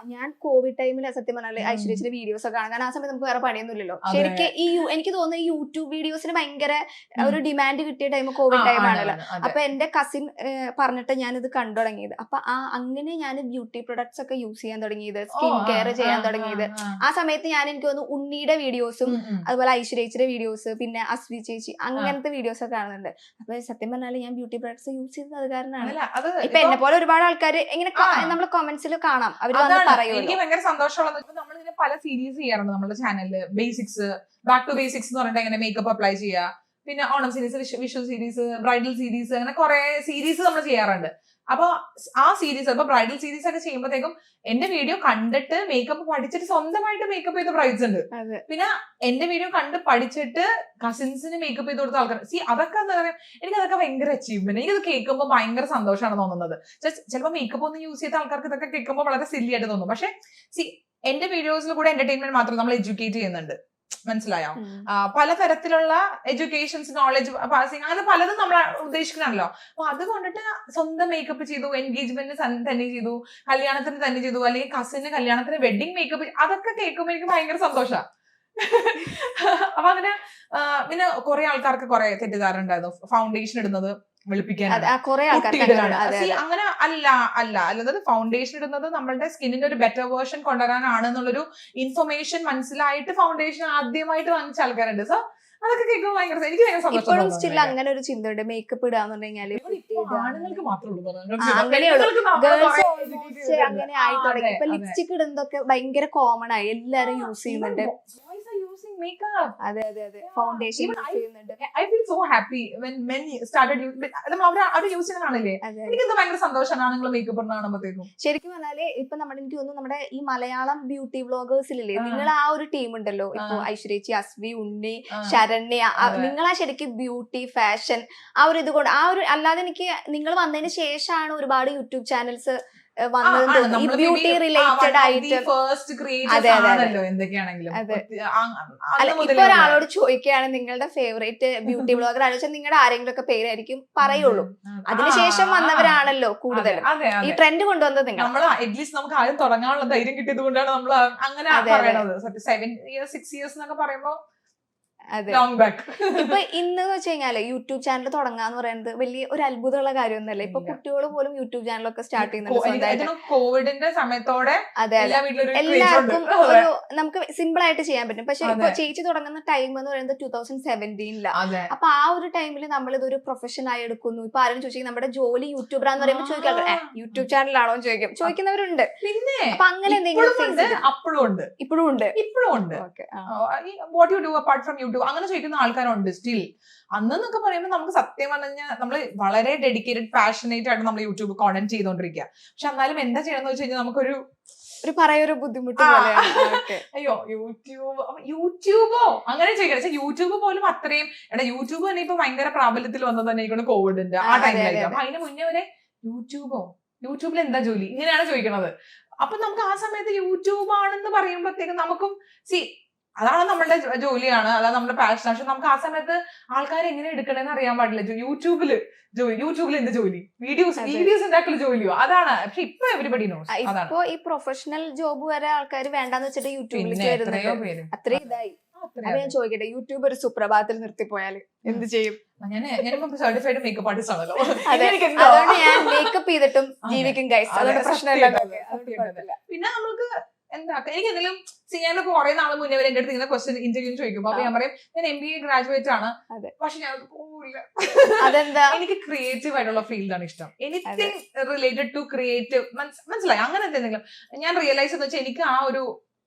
ഞാൻ കോവിഡ് ടൈമിൽ സത്യം പറഞ്ഞാല് ഐശ്വര്യച്ചിന്റെ വീഡിയോസ് ഒക്കെ കാണാൻ, കാരണം ആ സമയത്ത് നമുക്ക് വേറെ പണിയൊന്നും ഇല്ലല്ലോ. ശരിക്കും എനിക്ക് തോന്നുന്നു ഈ യൂട്യൂബ് വീഡിയോസിന് ഭയങ്കര ഒരു ഡിമാൻഡ് കിട്ടിയ ടൈം കോവിഡ് ടൈം ആണല്ലോ. അപ്പൊ എന്റെ കസിൻ പറഞ്ഞിട്ട് ഞാൻ ഇത് കണ്ടു തുടങ്ങിയത്. അപ്പൊ അങ്ങനെ ഞാൻ ബ്യൂട്ടി പ്രൊഡക്ട്സ് ഒക്കെ യൂസ് ചെയ്യാൻ തുടങ്ങിയത്, സ്കിൻ കെയർ ചെയ്യാൻ തുടങ്ങിയത് ആ സമയത്ത്. ഞാൻ എനിക്ക് തോന്നുന്നു ഉണ്ണിയുടെ വീഡിയോസും അതുപോലെ ഐശ്വര്യച്ചിയുടെ വീഡിയോസ്, പിന്നെ അസ്വി ചേച്ചി, അങ്ങനത്തെ വീഡിയോസ് ഒക്കെ കാണുന്നുണ്ട്. അപ്പൊ സത്യം പറഞ്ഞാല് ഞാൻ ബ്യൂട്ടി പ്രൊഡക്ട്സ് യൂസ് ചെയ്തത് അത് കാരണമാണ്. ഇപ്പൊ എന്നെ പോലെ ഒരുപാട് ആൾക്കാർ ഇങ്ങനെ നമ്മൾ കമന്റ്സിൽ കാണാം, അവര് എനിക്ക് ഭയങ്കര സന്തോഷമുള്ളത് നമ്മളിങ്ങനെ പല സീരീസ് ചെയ്യാറുണ്ട് നമ്മുടെ ചാനലില്. ബേസിക്സ്, ബാക്ക് ടു ബേസിക്സ് എന്ന് പറഞ്ഞിട്ട് എങ്ങനെ മേക്കപ്പ് അപ്ലൈ ചെയ്യുക, പിന്നെ Onam series, Vishu series, bridal series, അങ്ങനെ കുറെ സീരീസ് നമ്മൾ ചെയ്യാറുണ്ട്. അപ്പൊ ആ സീരീസ് ഇപ്പൊ ബ്രൈഡൽ സീരീസ് ഒക്കെ ചെയ്യുമ്പോഴത്തേക്കും എന്റെ വീഡിയോ കണ്ടിട്ട് മേക്കപ്പ് പഠിച്ചിട്ട് സ്വന്തമായിട്ട് മേക്കപ്പ് ചെയ്ത ബ്രൈഡ്സ് ഉണ്ട്. പിന്നെ എന്റെ വീഡിയോ കണ്ട് പഠിച്ചിട്ട് കസിൻസിന് മേക്കപ്പ് ചെയ്ത് കൊടുത്ത ആൾക്കാർ. അതൊക്കെ എന്താ പറയാ, എനിക്ക് അതൊക്കെ ഭയങ്കര അച്ചീവ്മെന്റ്. എനിക്കത് കേൾക്കുമ്പോൾ ഭയങ്കര സന്തോഷമാണ് തോന്നുന്നത്. ചിലപ്പോൾ മേക്കപ്പ് ഒന്നും യൂസ് ചെയ്ത ആൾക്കാർക്ക് ഇതൊക്കെ കേൾക്കുമ്പോൾ വളരെ സില്ലി ആയിട്ട് തോന്നും. പക്ഷെ എന്റെ വീഡിയോസിൽ കൂടെ എന്റർടൈൻമെന്റ് മാത്രം നമ്മൾ എഡ്യൂക്കേറ്റ് ചെയ്യുന്നുണ്ട്. മനസ്സിലായോ? പലതരത്തിലുള്ള എഡ്യൂക്കേഷൻസ്, നോളജ് പാസിങ്, അങ്ങനെ പലതും നമ്മൾ ഉദ്ദേശിക്കണമല്ലോ. അപ്പൊ അത് കൊണ്ടിട്ട് സ്വന്തം മേക്കപ്പ് ചെയ്തു, എൻഗേജ്മെന്റിന് തന്നെ ചെയ്തു, കല്യാണത്തിന് തന്നെ ചെയ്തു, അല്ലെങ്കിൽ കസിന് കല്യാണത്തിന് വെഡിങ് മേക്കപ്പ്, അതൊക്കെ കേൾക്കുമ്പോൾ എനിക്ക് ഭയങ്കര സന്തോഷമാണ്. അപ്പൊ അങ്ങനെ പിന്നെ കുറെ ആൾക്കാർക്ക് കുറെ തെറ്റിദ്ധാരണ ഉണ്ടായിരുന്നു. ഫൗണ്ടേഷൻ ഇടുന്നത് വെളുപ്പിക്കാനാണ്, കുറെ ആൾക്കാർക്ക് കുത്തിയിടലാണ്. അതെ See, അങ്ങനെ അല്ലാതെ ഫൗണ്ടേഷൻ ഇടുന്നത് നമ്മളുടെ സ്കിന്നിന്റെ ഒരു ബെറ്റർ വേർഷൻ കൊണ്ടുവരാനാണ് എന്നുള്ളൊരു ഇൻഫർമേഷൻ മനസ്സിലായിട്ട് ഫൗണ്ടേഷൻ ആദ്യമായിട്ട് വാങ്ങിച്ച ആൾക്കാരുണ്ട്. സോ അതൊക്കെ കേൾക്കുമ്പോൾ ഭയങ്കര എനിക്ക് ഭയങ്കര സന്തോഷം ഇപ്പോഴും സ്റ്റിൽ അങ്ങനെ ഒരു ചിന്തയുണ്ട് മേക്കപ്പ് ഇടാന്ന് പറഞ്ഞാല് ആണുങ്ങൾക്ക് മാത്രമേ ഉള്ളൂ അങ്ങനെയുള്ളൂ. ഗേൾസ് ഓൾമോസ്റ്റ് അങ്ങനെ ആയി തുടങ്ങി. ഇപ്പൊ ലിപ്സ്റ്റിക് ഇടുന്നതൊക്കെ ഭയങ്കര കോമൺ ആയി, എല്ലാരും യൂസ് ചെയ്യുന്നുണ്ട്. അതെ അതെ അതെ, ഫൗണ്ടേഷൻ യൂസ് ചെയ്യുന്നുണ്ട്. I feel so happy when men started അവർ യൂസ് ചെയ്യുന്നതാണല്ലേ, എനിക്ക് എന്താ ഭയങ്കര സന്തോഷമാണ് ആണുങ്ങൾ മേക്കപ്പ് ഇടുന്ന കാണുമ്പോഴത്തേക്കും. ശരിക്കും പറഞ്ഞാല് ഇപ്പൊ എനിക്ക് തോന്നുന്നു നമ്മുടെ ഈ മലയാളം ബ്യൂട്ടി വ്ളോഗേഴ്സിലില്ലേ, നിങ്ങൾ ആ ഒരു ടീം ഉണ്ടല്ലോ, ഇപ്പൊ ഐശ്വര്യേച്ചി, അസ്വി, ഉണ്ണി, ശരണ്യ, നിങ്ങളാ ശരിക്കും ബ്യൂട്ടി ഫാഷൻ ആ ഒരു ഇത് കൊണ്ട്, ആ ഒരു അല്ലാതെ എനിക്ക് നിങ്ങൾ വന്നതിന് ശേഷമാണ് ഒരുപാട് യൂട്യൂബ് ചാനൽസ് ബ്യൂട്ടി റിലേറ്റഡ് ആയിട്ട്. ഇപ്പൊ ഒരാളോട് ചോദിക്കുകയാണ് നിങ്ങളുടെ ഫേവറേറ്റ് ബ്യൂട്ടി ബ്ലോഗർ ആലോചിച്ചാൽ നിങ്ങളുടെ ആരെങ്കിലും ഒക്കെ പേരായിരിക്കും പറയുള്ളൂ. അതിനുശേഷം വന്നവരാണല്ലോ കൂടുതലും ഈ ട്രെൻഡ് കൊണ്ടുവന്നത്. നിങ്ങൾ അറ്റ്ലീസ്റ്റ് നമുക്ക് ആദ്യം തുടങ്ങാനുള്ള ധൈര്യം കിട്ടിയത് കൊണ്ടാണ് നമ്മൾ അങ്ങനെ പറയണത്. 7 years 6 years എന്നൊക്കെ പറയുമ്പോ അതെ. ഇപ്പൊ ഇന്ന് വെച്ച് കഴിഞ്ഞാല് യൂട്യൂബ് ചാനൽ തുടങ്ങാന്ന് പറയുന്നത് വലിയ ഒരു അത്ഭുതമുള്ള കാര്യമൊന്നുമല്ല. ഇപ്പൊ കുട്ടികൾ പോലും യൂട്യൂബ് ചാനലൊക്കെ സ്റ്റാർട്ട് ചെയ്യുന്നുണ്ട്. കോവിഡിന്റെ സമയത്തോടെ അതെ അതെ, എല്ലാവർക്കും ഒരു നമുക്ക് സിമ്പിൾ ആയിട്ട് ചെയ്യാൻ പറ്റും. പക്ഷെ ഇപ്പൊ ചേച്ചി തുടങ്ങുന്ന ടൈം എന്ന് പറയുന്നത് 2017 അപ്പൊ ആ ഒരു ടൈമിൽ നമ്മൾ ഇതൊരു പ്രൊഫഷൻ ആയി എടുക്കുന്നു. ഇപ്പൊ ആരും ചോദിച്ചാൽ നമ്മുടെ ജോലി യൂട്യൂബറാന്ന് പറയുമ്പോൾ ചോദിക്കാം യൂട്യൂബ് ചാനലാണോ ചോദിക്കുന്നവരുണ്ട്. പിന്നെ അപ്പൊ അങ്ങനെ എന്തെങ്കിലും ഇപ്പോഴും ഉണ്ട്. What you do apart from YouTube അങ്ങനെ ചോദിക്കുന്ന ആൾക്കാരുണ്ട് സ്റ്റിൽ. അന്നെന്നൊക്കെ പറയുമ്പോൾ നമുക്ക് സത്യം പറഞ്ഞാൽ നമ്മൾ വളരെ ഡെഡിക്കേറ്റഡ് പാഷനേറ്റ് ആയിട്ട് നമ്മൾ യൂട്യൂബ് കോണ്ടന്റ് ചെയ്തോണ്ടിരിക്കുക. പക്ഷെ എന്നാലും എന്താ ചെയ്യണമെന്ന് വെച്ച് കഴിഞ്ഞാൽ നമുക്കൊരു പറയൊരു ബുദ്ധിമുട്ട്. അയ്യോ യൂട്യൂബോ അങ്ങനെ ചോദിക്കണം. യൂട്യൂബ് പോലും അത്രയും യൂട്യൂബ് തന്നെ ഇപ്പൊ ഭയങ്കര പ്രാബല്യത്തിൽ വന്നത് തന്നെ കോവിഡിന്റെ ആ ടൈമിലായിരിക്കും. അപ്പൊ അതിന് മുന്നേ വരെ യൂട്യൂബിൽ എന്താ ജോലി ഇങ്ങനെയാണ് ചോദിക്കുന്നത്. അപ്പൊ നമുക്ക് ആ സമയത്ത് യൂട്യൂബ് ആണെന്ന് പറയുമ്പോഴത്തേക്കും നമുക്കും അതാണ് നമ്മളുടെ ജോലിയാണ്, അതാണ് നമ്മുടെ പാഷൻ. പക്ഷെ നമുക്ക് ആ സമയത്ത് ആൾക്കാർ എങ്ങനെ എടുക്കണമെന്ന് അറിയാൻ പാടില്ല. യൂട്യൂബിൽ എന്ത് ജോലി, വീഡിയോസ് ഉണ്ടാക്കൽ ജോലിയോ, അതാണ്. പക്ഷെ ഇപ്പൊ എവരിബഡി നോസ്. ഇപ്പൊ ഈ പ്രൊഫഷണൽ ജോബ് വരെ ആൾക്കാർ വേണ്ടാന്ന് വെച്ചിട്ട് യൂട്യൂബിലേക്ക് വരുന്നത്. അത്രയും ഇതായി. അപ്പൊ ഞാൻ ചോദിക്കട്ടെ, യൂട്യൂബ് ഒരു സുപ്രഭാതത്തിൽ നിർത്തിപ്പോയാല് എന്ത് ചെയ്യും? ഞാനിപ്പോ സർട്ടിഫൈഡ് മേക്കപ്പ് ആർട്ടിസ്റ്റ് ആണല്ലോ. അതുകൊണ്ട് ഞാൻ മേക്കപ്പ് ചെയ്തിട്ടും ജീവിക്കും ഗൈസ്, അതുകൊണ്ട് പ്രശ്നമില്ല. പിന്നെ നമുക്ക് എന്താ എനിക്ക് എന്തെങ്കിലും ചെയ്യാനൊക്കെ കുറെ നാൾ മുന്നേ വരെ എന്റെ അടുത്ത് ഇങ്ങനെ ക്വസ്റ്റ്യൻ ഇന്റർവ്യൂ ചോദിക്കുമ്പോ അപ്പൊ ഞാൻ പറയും ഞാൻ MBA ഗ്രാജുവേറ്റ് ആണ്, പക്ഷെ ഞാൻ പോവില്ല. അതെന്താ? എനിക്ക് ക്രിയേറ്റീവ് ആയിട്ടുള്ള ഫീൽഡാണ് ഇഷ്ടം. എനിത്തിങ് റിലേറ്റഡ് ടു ക്രിയേറ്റീവ് മനസ്സിലായി. അങ്ങനെ എന്തെങ്കിലും ഞാൻ റിയലൈസ് എന്ന് വെച്ചാൽ എനിക്ക്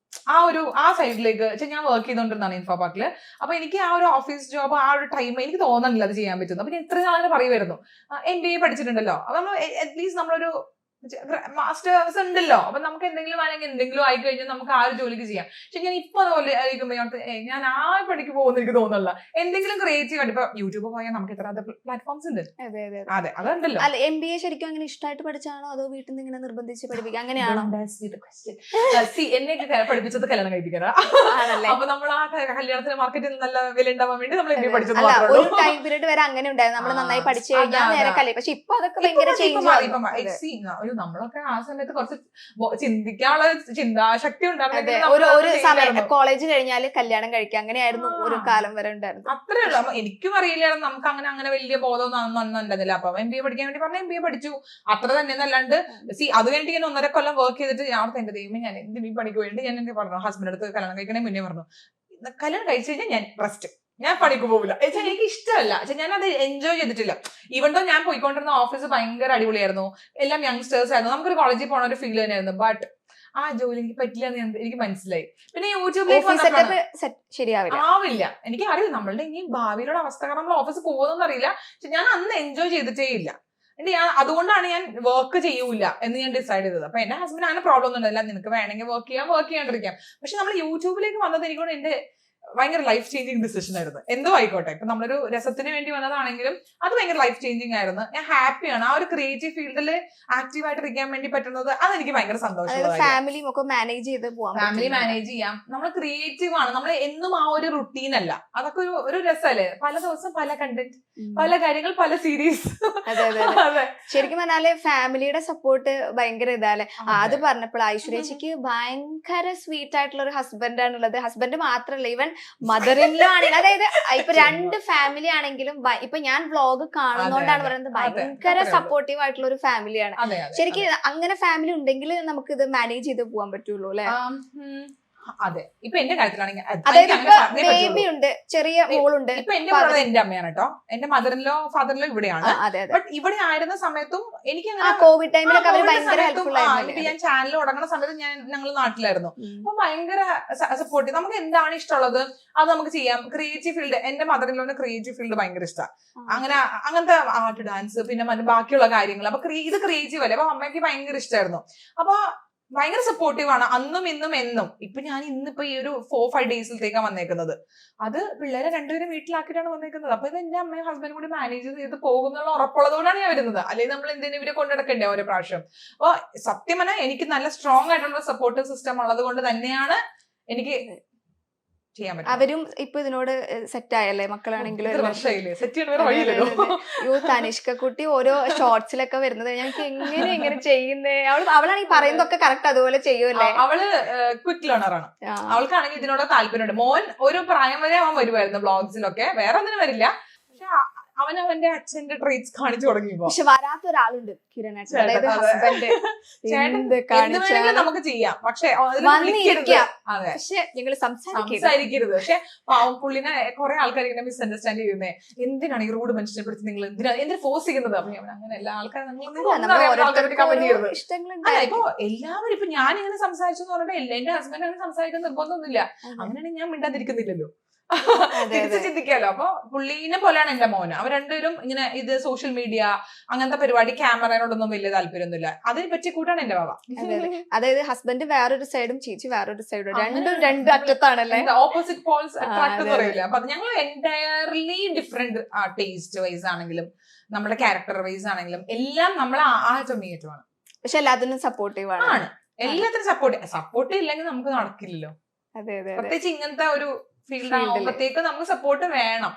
ആ സൈഡിലേക്ക് ഞാൻ വർക്ക് ചെയ്തോണ്ടിരുന്നതാണ് ഇൻഫോ പാർക്കില്. അപ്പൊ എനിക്ക് ആ ഒരു ഓഫീസ് ജോബ് ആ ഒരു ടൈം എനിക്ക് തോന്നുന്നില്ല അത് ചെയ്യാൻ പറ്റുന്നു. അപ്പൊ ഞാൻ ഇത്രയും നാളെ പറയുമായിരുന്നു MBA പഠിച്ചിട്ടുണ്ടല്ലോ, അപ്പൊ നമ്മൾ അറ്റ്ലീസ്റ്റ് നമ്മളൊരു മാസ്റ്റേഴ്സ് ഉണ്ടല്ലോ, അപ്പൊ നമുക്ക് എന്തെങ്കിലും വേണമെങ്കിൽ എന്തെങ്കിലും ആയി കഴിഞ്ഞാൽ നമുക്ക് ആ ഒരു ജോലിക്ക് ചെയ്യാം. പക്ഷെ ഞാൻ ഇപ്പൊ അതുപോലെ ആയിരിക്കുമ്പോ ഞാൻ ആ പണിക്ക് പോകുന്ന എനിക്ക് തോന്നുന്നില്ല. എന്തെങ്കിലും ക്രിയേറ്റീവ് ആയിട്ട് ഇപ്പൊ യൂട്യൂബ് പോയാൽ നമുക്ക് എത്ര പ്ലാറ്റ്ഫോംസ് ഉണ്ട്. അതെ അതുണ്ടല്ലോ. അല്ല MBA ശരിക്കും അങ്ങനെ ഇഷ്ടമായിട്ട് പഠിച്ചാണോ അതോ വീട്ടിൽ നിന്ന് ഇങ്ങനെ നിർബന്ധിച്ച് പഠിപ്പിക്കുക അങ്ങനെയാണോ? എന്നെയൊക്കെ പഠിപ്പിച്ചത് കല്യാണം കഴിപ്പിക്കാനാ. അപ്പൊ നമ്മൾ ആ കല്യാണത്തിന് മാർക്കറ്റിൽ നല്ല വില ഉണ്ടാവാൻ വേണ്ടി നമ്മൾ MBA പഠിച്ചത്. ഒരു ടൈം പീരീഡ് വരെ അങ്ങനെ ഉണ്ടായിരുന്നു, നമ്മൾ നന്നായി പഠിച്ചു കഴിഞ്ഞാൽ നേരെ കല്യാണം. പക്ഷെ ഇപ്പൊ അതൊക്കെ ഭയങ്കര ചേഞ്ച്. നമ്മളൊക്കെ ആ സമയത്ത് കുറച്ച് ചിന്തിക്കാനുള്ള ചിന്താശക്തി ഉണ്ടായിരുന്നു. കോളേജ് കഴിഞ്ഞാല് കല്യാണം കഴിക്കുക അങ്ങനെയായിരുന്നു ഒരു കാലം വരെ ഉണ്ടായിരുന്നു. അത്രേ ഉള്ളൂ. അപ്പൊ എനിക്കും അറിയില്ലായിരുന്നു, നമുക്ക് അങ്ങനെ വലിയ ബോധമൊന്നും ഉണ്ടായിരുന്നില്ല. അപ്പൊ MBA പഠിക്കാൻ വേണ്ടി പറഞ്ഞ MBA പഠിച്ചു, അത്ര തന്നെ. അല്ലാണ്ട് അത് കഴിഞ്ഞിട്ട് ഞാൻ 1.5 കൊല്ലം വർക്ക് ചെയ്തിട്ട് ഞാൻ എന്റെ ദൈവം ഞാൻ എന്തിനീ പണിക്ക് വേണ്ടി ഞാൻ എന്റെ പറഞ്ഞു ഹസ്ബൻഡ് അടുത്ത് കല്യാണം കഴിക്കണേ മുന്നേ പറഞ്ഞു കല്യാണം കഴിച്ചു കഴിഞ്ഞാൽ ഞാൻ റെസ്റ്റ്, ഞാൻ പണിക്ക് പോകില്ല. എനിക്ക് ഇഷ്ടമല്ല, ഞാൻ അത് എൻജോയ് ചെയ്തിട്ടില്ല. ഈവൻ ദോ ഞാൻ പോയിക്കൊണ്ടിരുന്ന ഓഫീസ് ഭയങ്കര അടിപൊളിയായിരുന്നു, എല്ലാം യങ്സ്റ്റേഴ്സ് ആയിരുന്നു, നമുക്കൊരു കോളേജിൽ പോണ ഒരു ഫീൽ തന്നെയായിരുന്നു. ബട്ട് ആ ജോലി എനിക്ക് പറ്റില്ല എന്ന് എനിക്ക് മനസ്സിലായി. പിന്നെ യൂട്യൂബിലേക്ക് ആവില്ല. എനിക്ക് അറിയില്ല നമ്മളുടെ ഇനി ഭാവിയിലുള്ള അവസ്ഥ, കാരണം നമ്മൾ ഓഫീസിൽ പോകുന്നൊന്നും അറിയില്ല. പക്ഷെ ഞാൻ അന്ന് എൻജോയ് ചെയ്തിട്ടേ ഇല്ല. അതുകൊണ്ടാണ് ഞാൻ വർക്ക് ചെയ്യൂല എന്ന് ഞാൻ ഡിസൈഡ് ചെയ്തത്. അപ്പൊ എന്റെ ഹസ്ബൻഡ് അങ്ങനെ പ്രോബ്ലം ഒന്നും ഉണ്ടായില്ല, നിനക്ക് വേണമെങ്കിൽ വർക്ക് ചെയ്യാണ്ടിരിക്കാം. പക്ഷെ നമ്മൾ യൂട്യൂബിലേക്ക് വന്നത് എനിക്കൊണ്ട് എന്റെ ഭയങ്കര ലൈഫ് ചേഞ്ചിങ് ഡിസിഷൻ ആയിരുന്നു. എന്തോ ആയിക്കോട്ടെ, ഇപ്പൊ നമ്മളൊരു രസത്തിന് വേണ്ടി വന്നതാണെങ്കിലും അത് ഭയങ്കര ലൈഫ് ചേഞ്ചിങ് ആയിരുന്നു. ഞാൻ ഹാപ്പിയാണ്. ആ ഒരു ക്രിയേറ്റീവ് ഫീൽഡിൽ ആക്റ്റീവ് ആയിട്ട് ഇരിക്കാൻ വേണ്ടി പറ്റുന്നത് അതെനിക്ക് ഭയങ്കര സന്തോഷമാണ്. ഫാമിലിയും ഒക്കെ മാനേജ് ചെയ്ത് പോവാം, ഫാമിലി മാനേജ് ചെയ്യാം. നമ്മൾ ക്രിയേറ്റീവ് ആണ്, നമ്മൾ എന്നും ആ ഒരു റുട്ടീൻ അല്ല. അതൊക്കെ ഒരു രസമല്ലേ, പല ദിവസം പല കണ്ടന്റ്, പല കാര്യങ്ങൾ, പല സീരീസ്. അതെ, ശരിക്കും പറഞ്ഞാല് ഫാമിലിയുടെ സപ്പോർട്ട് ഭയങ്കര ഇതാല്ലേ. അത് പറഞ്ഞപ്പോൾ ഐശ്വര്യച്ചിക്ക് ഭയങ്കര സ്വീറ്റ് ആയിട്ടുള്ള ഒരു ഹസ്ബൻഡ് ആണുള്ളത്. ഹസ്ബൻഡ് മാത്രമല്ല, ഇവൻ മദർ ഇൻ ലോ ആണെങ്കിൽ അതായത് ഇപ്പൊ രണ്ട് ഫാമിലി ആണെങ്കിലും ഇപ്പൊ ഞാൻ വ്ളോഗ് കാണുന്നോണ്ടാണ് പറയുന്നത് ഭയങ്കര സപ്പോർട്ടീവ് ആയിട്ടുള്ള ഒരു ഫാമിലിയാണ്. ശരിക്കും അങ്ങനെ ഫാമിലി ഉണ്ടെങ്കിൽ നമുക്ക് ഇത് മാനേജ് ചെയ്ത് പോകാൻ പറ്റുള്ളൂ അല്ലെ? അതെ. ഇപ്പൊ എന്റെ കാര്യത്തിലാണെങ്കിൽ ബേബി ഉണ്ട്, ചെറിയ മോളുണ്ട്. ഇപ്പൊ എന്റെ മദർ എന്റെ അമ്മയാണ് കേട്ടോ. എന്റെ മദറിലോ ഫാദറിലോ ഇവിടെയാണ്. ബട്ട് ഇവിടെ ആയിരുന്ന സമയത്തും എനിക്ക് കോവിഡ് ടൈമിലൊക്കെ അവർ ഭയങ്കര ഹെൽപ്ഫുൾ ആയിരുന്നു. ഞാൻ ചാനൽ തുടങ്ങുന്ന സമയത്ത് ഞങ്ങൾ നാട്ടിലായിരുന്നു. അപ്പൊ ഭയങ്കര സപ്പോർട്ട്. നമുക്ക് എന്താണ് ഇഷ്ടമുള്ളത് അത് നമുക്ക് ചെയ്യാം. ക്രിയേറ്റീവ് ഫീൽഡ്, എന്റെ മദറിലോന് ക്രിയേറ്റീവ് ഫീൽഡ് ഭയങ്കര ഇഷ്ടമാണ്. അങ്ങനത്തെ ആർട്ട്, ഡാൻസ്, പിന്നെ ബാക്കിയുള്ള കാര്യങ്ങൾ. അപ്പൊ ഇത് ക്രിയേറ്റീവ് അല്ലേ. അപ്പൊ അമ്മയ്ക്ക് ഭയങ്കര ഇഷ്ടമായിരുന്നു. അപ്പൊ ഭയങ്കര സപ്പോർട്ടീവ് ആണ് അന്നും ഇന്നും എന്നും. ഇപ്പൊ ഞാൻ ഇന്നിപ്പോ ഈ ഒരു 4-5 ഡേയ്സിലത്തേക്കാണ് വന്നേക്കുന്നത്. അത് പിള്ളേരെ രണ്ടുപേരും വീട്ടിലാക്കിയിട്ടാണ് വന്നേക്കുന്നത്. അപ്പൊ ഇത് എന്റെ അമ്മയും ഹസ്ബൻഡും കൂടി മാനേജ് ചെയ്ത് പോകുന്നുള്ള ഉറപ്പുള്ളതുകൊണ്ടാണ് ഞാൻ വരുന്നത്. അല്ലെങ്കിൽ നമ്മൾ എന്തിനും ഇവരെ കൊണ്ടുനടക്കണ്ടേ ഓരോ പ്രാവശ്യം. അപ്പൊ സത്യം പറഞ്ഞാൽ എനിക്ക് നല്ല സ്ട്രോങ് ആയിട്ടുള്ള സപ്പോർട്ട് സിസ്റ്റം ഉള്ളത് കൊണ്ട് തന്നെയാണ് എനിക്ക് ചെയ്യാൻ പറ്റും. അവരും ഇപ്പൊ ഇതിനോട് സെറ്റ് ആയല്ലേ, മക്കളാണെങ്കിലും. തനിഷ്ക കുട്ടി ഓരോ ഷോർട്സിലൊക്കെ വരുന്നത് ഞങ്ങൾക്ക് എങ്ങനെ ചെയ്യുന്നേ, അവളാണെങ്കിൽ പറയുന്നതൊക്കെ കറക്റ്റ് അതുപോലെ ചെയ്യുമല്ലേ. അവള് ക്വിക്ക് ലേണർ ആണ്. അവൾക്കാണെങ്കിൽ ഇതിനോട് താല്പര്യമുണ്ട്. മോൻ ഒരു പ്രായം വരെ അവൻ വരുമായിരുന്നു ബ്ലോഗ്സിലൊക്കെ, വേറെ ഒന്നിനും വരില്ല. പക്ഷെ അവൻ അവന്റെ അച്ഛന്റെ ട്രേറ്റ്സ് കാണിച്ചു തുടങ്ങിയപ്പോ. പക്ഷെ വരാത്ത ഒരാളുണ്ട് കിരൺ, അതായത് ഹസ്ബൻഡ്. നമുക്ക് ചെയ്യാം, പക്ഷെ ഞങ്ങൾ സംസാരിക്കരുത്. പക്ഷെ പുള്ളിനെ കുറെ ആൾക്കാർ ഇങ്ങനെ മിസ്അണ്ടർസ്റ്റാൻഡ് ചെയ്യുന്നേ. എന്തിനാണ് ഈ റൂഡ് മനുഷ്യനെ പിടിച്ച് നിങ്ങൾ എന്തിനാ ഫോഴ്സ് ചെയ്യുന്നത്? അങ്ങനെ എല്ലാ ആൾക്കാരും ഇപ്പൊ എല്ലാവരും ഇപ്പൊ ഞാൻ ഇങ്ങനെ സംസാരിച്ചു പറഞ്ഞിട്ട് എന്റെ ഹസ്ബൻഡ് അങ്ങനെ സംസാരിക്കാൻ നിർബന്ധമൊന്നുമില്ല. അങ്ങനെയാണെങ്കിൽ ഞാൻ മിണ്ടാതിരിക്കുന്നില്ലല്ലോ. തിരിച്ച് ചിന്തിക്കാലോ. അപ്പൊ പുള്ളീനെ പോലെയാണ് എന്റെ മോന്. അവർ രണ്ടുപേരും ഇങ്ങനെ ഇത് സോഷ്യൽ മീഡിയ അങ്ങനത്തെ പരിപാടി, ക്യാമറയോടൊന്നും വലിയ താല്പര്യമൊന്നുമില്ല. അതിനെ പറ്റി കൂട്ടാണ് എന്റെ ബാബ. അതായത് ഹസ്ബൻഡ് വേറൊരു സൈഡും ചേച്ചി വേറൊരു സൈഡും, രണ്ട് അറ്റത്താണല്ലേ, ഓപ്പോസിറ്റ് പോൾസ് അട്രാക്ട് എന്ന് പറയില്ല. അപ്പൊ ഞങ്ങൾ എൻറ്റയർലി ഡിഫറെന്റ് ടേസ്റ്റ് വൈസ് ആണെങ്കിലും നമ്മുടെ ക്യാരക്ടർ വൈസ് ആണെങ്കിലും എല്ലാം നമ്മൾ ആറ്റോമേറ്റമാണ്. പക്ഷെ എല്ലാത്തിനും സപ്പോർട്ടീവ് ആണ്. എല്ലാത്തിനും സപ്പോർട്ട് ഇല്ലെങ്കിൽ നമുക്ക് നടക്കില്ലല്ലോ. പ്രത്യേകിച്ച് ഇങ്ങനത്തെ ഒരു ഫീൽഡ് ആകുമ്പോഴത്തേക്ക് നമുക്ക് സപ്പോർട്ട് വേണം.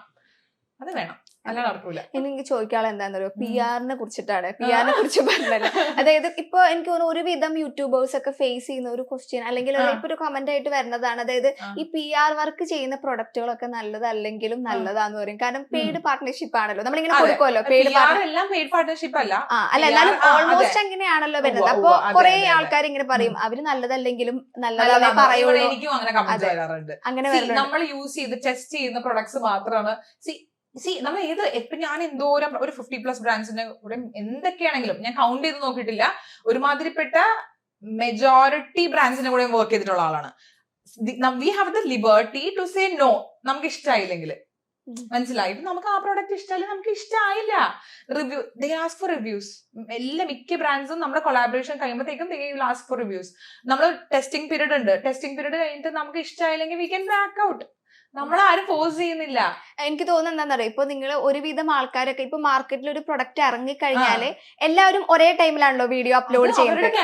അത് വേണം, അല്ല നടക്കൂല. എനിക്ക് ചോദിക്കാനുള്ള എന്താണെന്നറിയോ, PR-നെ കുറിച്ചിട്ടാണ്. PR-നെ കുറിച്ച് പറഞ്ഞല്ലോ. അതായത് ഇപ്പൊ എനിക്ക് തോന്നുന്നു ഒരുവിധം യൂട്യൂബേഴ്സ് ഒക്കെ ഫേസ് ചെയ്യുന്ന ഒരു ക്വസ്റ്റ്യൻ അല്ലെങ്കിൽ ഇപ്പൊ ഒരു കമന്റ് ആയിട്ട് വരുന്നതാണ്. അതായത് ഈ PR വർക്ക് ചെയ്യുന്ന പ്രൊഡക്റ്റുകളൊക്കെ നല്ലതല്ലെങ്കിലും നല്ലതാന്ന് പറയും. കാരണം പെയ്ഡ് പാർട്ട്ണർഷിപ്പ് ആണല്ലോ, നമ്മളിങ്ങനെ കൊടുക്കുമല്ലോ. പെയ്ഡ് പാർട്ട്ണർഷിപ്പ് അല്ല, എന്നാലും ഓൾമോസ്റ്റ് അങ്ങനെയാണല്ലോ വരുന്നത്. അപ്പൊ കുറെ ആൾക്കാർ ഇങ്ങനെ പറയും അവര് നല്ലതല്ലെങ്കിലും നല്ലതാണേ പറയുള്ളൂ. എനിക്കും അങ്ങനെ കമന്റ് വരാറുണ്ട്. അങ്ങനെ നമ്മൾ യൂസ് ചെയ്ത് ടെസ്റ്റ് ചെയ്യുന്ന പ്രൊഡക്ട്സ് മാത്രമാണ്. നമ്മൾ ഇപ്പൊ ഞാൻ എന്തോരം ഒരു 50+ ബ്രാൻഡ്സിന്റെ കൂടെ എന്തൊക്കെയാണെങ്കിലും ഞാൻ കൗണ്ട് ചെയ്ത് നോക്കിയിട്ടില്ല. ഒരുമാതിരിപ്പെട്ട മെജോറിറ്റി ബ്രാൻഡ്സിന്റെ കൂടെ വർക്ക് ചെയ്തിട്ടുള്ള ആളാണ്. We have the liberty to say no. നമുക്ക് ഇഷ്ടമായില്ലെങ്കിൽ മനസ്സിലായി. ഇപ്പൊ നമുക്ക് ആ പ്രോഡക്റ്റ് ഇഷ്ടമായില്ല, നമുക്ക് ഇഷ്ടമായില്ല. Review, they ask for reviews. മിക്ക ബ്രാൻഡ്സും നമ്മുടെ കൊളാബറേഷൻ കഴിയുമ്പോഴത്തേക്കും they will ask for reviews. നമ്മൾ ടെസ്റ്റിംഗ് പീരീഡ് ഉണ്ട്. ടെസ്റ്റിംഗ് പീരീഡ് കഴിഞ്ഞിട്ട് നമുക്ക് ഇഷ്ടമായില്ലെങ്കിൽ വി ക്യാൻ ബാക്ക് ഔട്ട്. നമ്മളാരും ഫോഴ്സ് ചെയ്യുന്നില്ല. എനിക്ക് തോന്നുന്നത് എന്താണെന്നറിയോ, ഇപ്പൊ നിങ്ങൾ ഒരുവിധം ആൾക്കാരൊക്കെ ഇപ്പൊ മാർക്കറ്റിൽ ഒരു പ്രൊഡക്റ്റ് ഇറങ്ങിക്കഴിഞ്ഞാല് എല്ലാവരും ഒരേ ടൈമിലാണല്ലോ വീഡിയോ അപ്ലോഡ് ചെയ്യുന്നത്.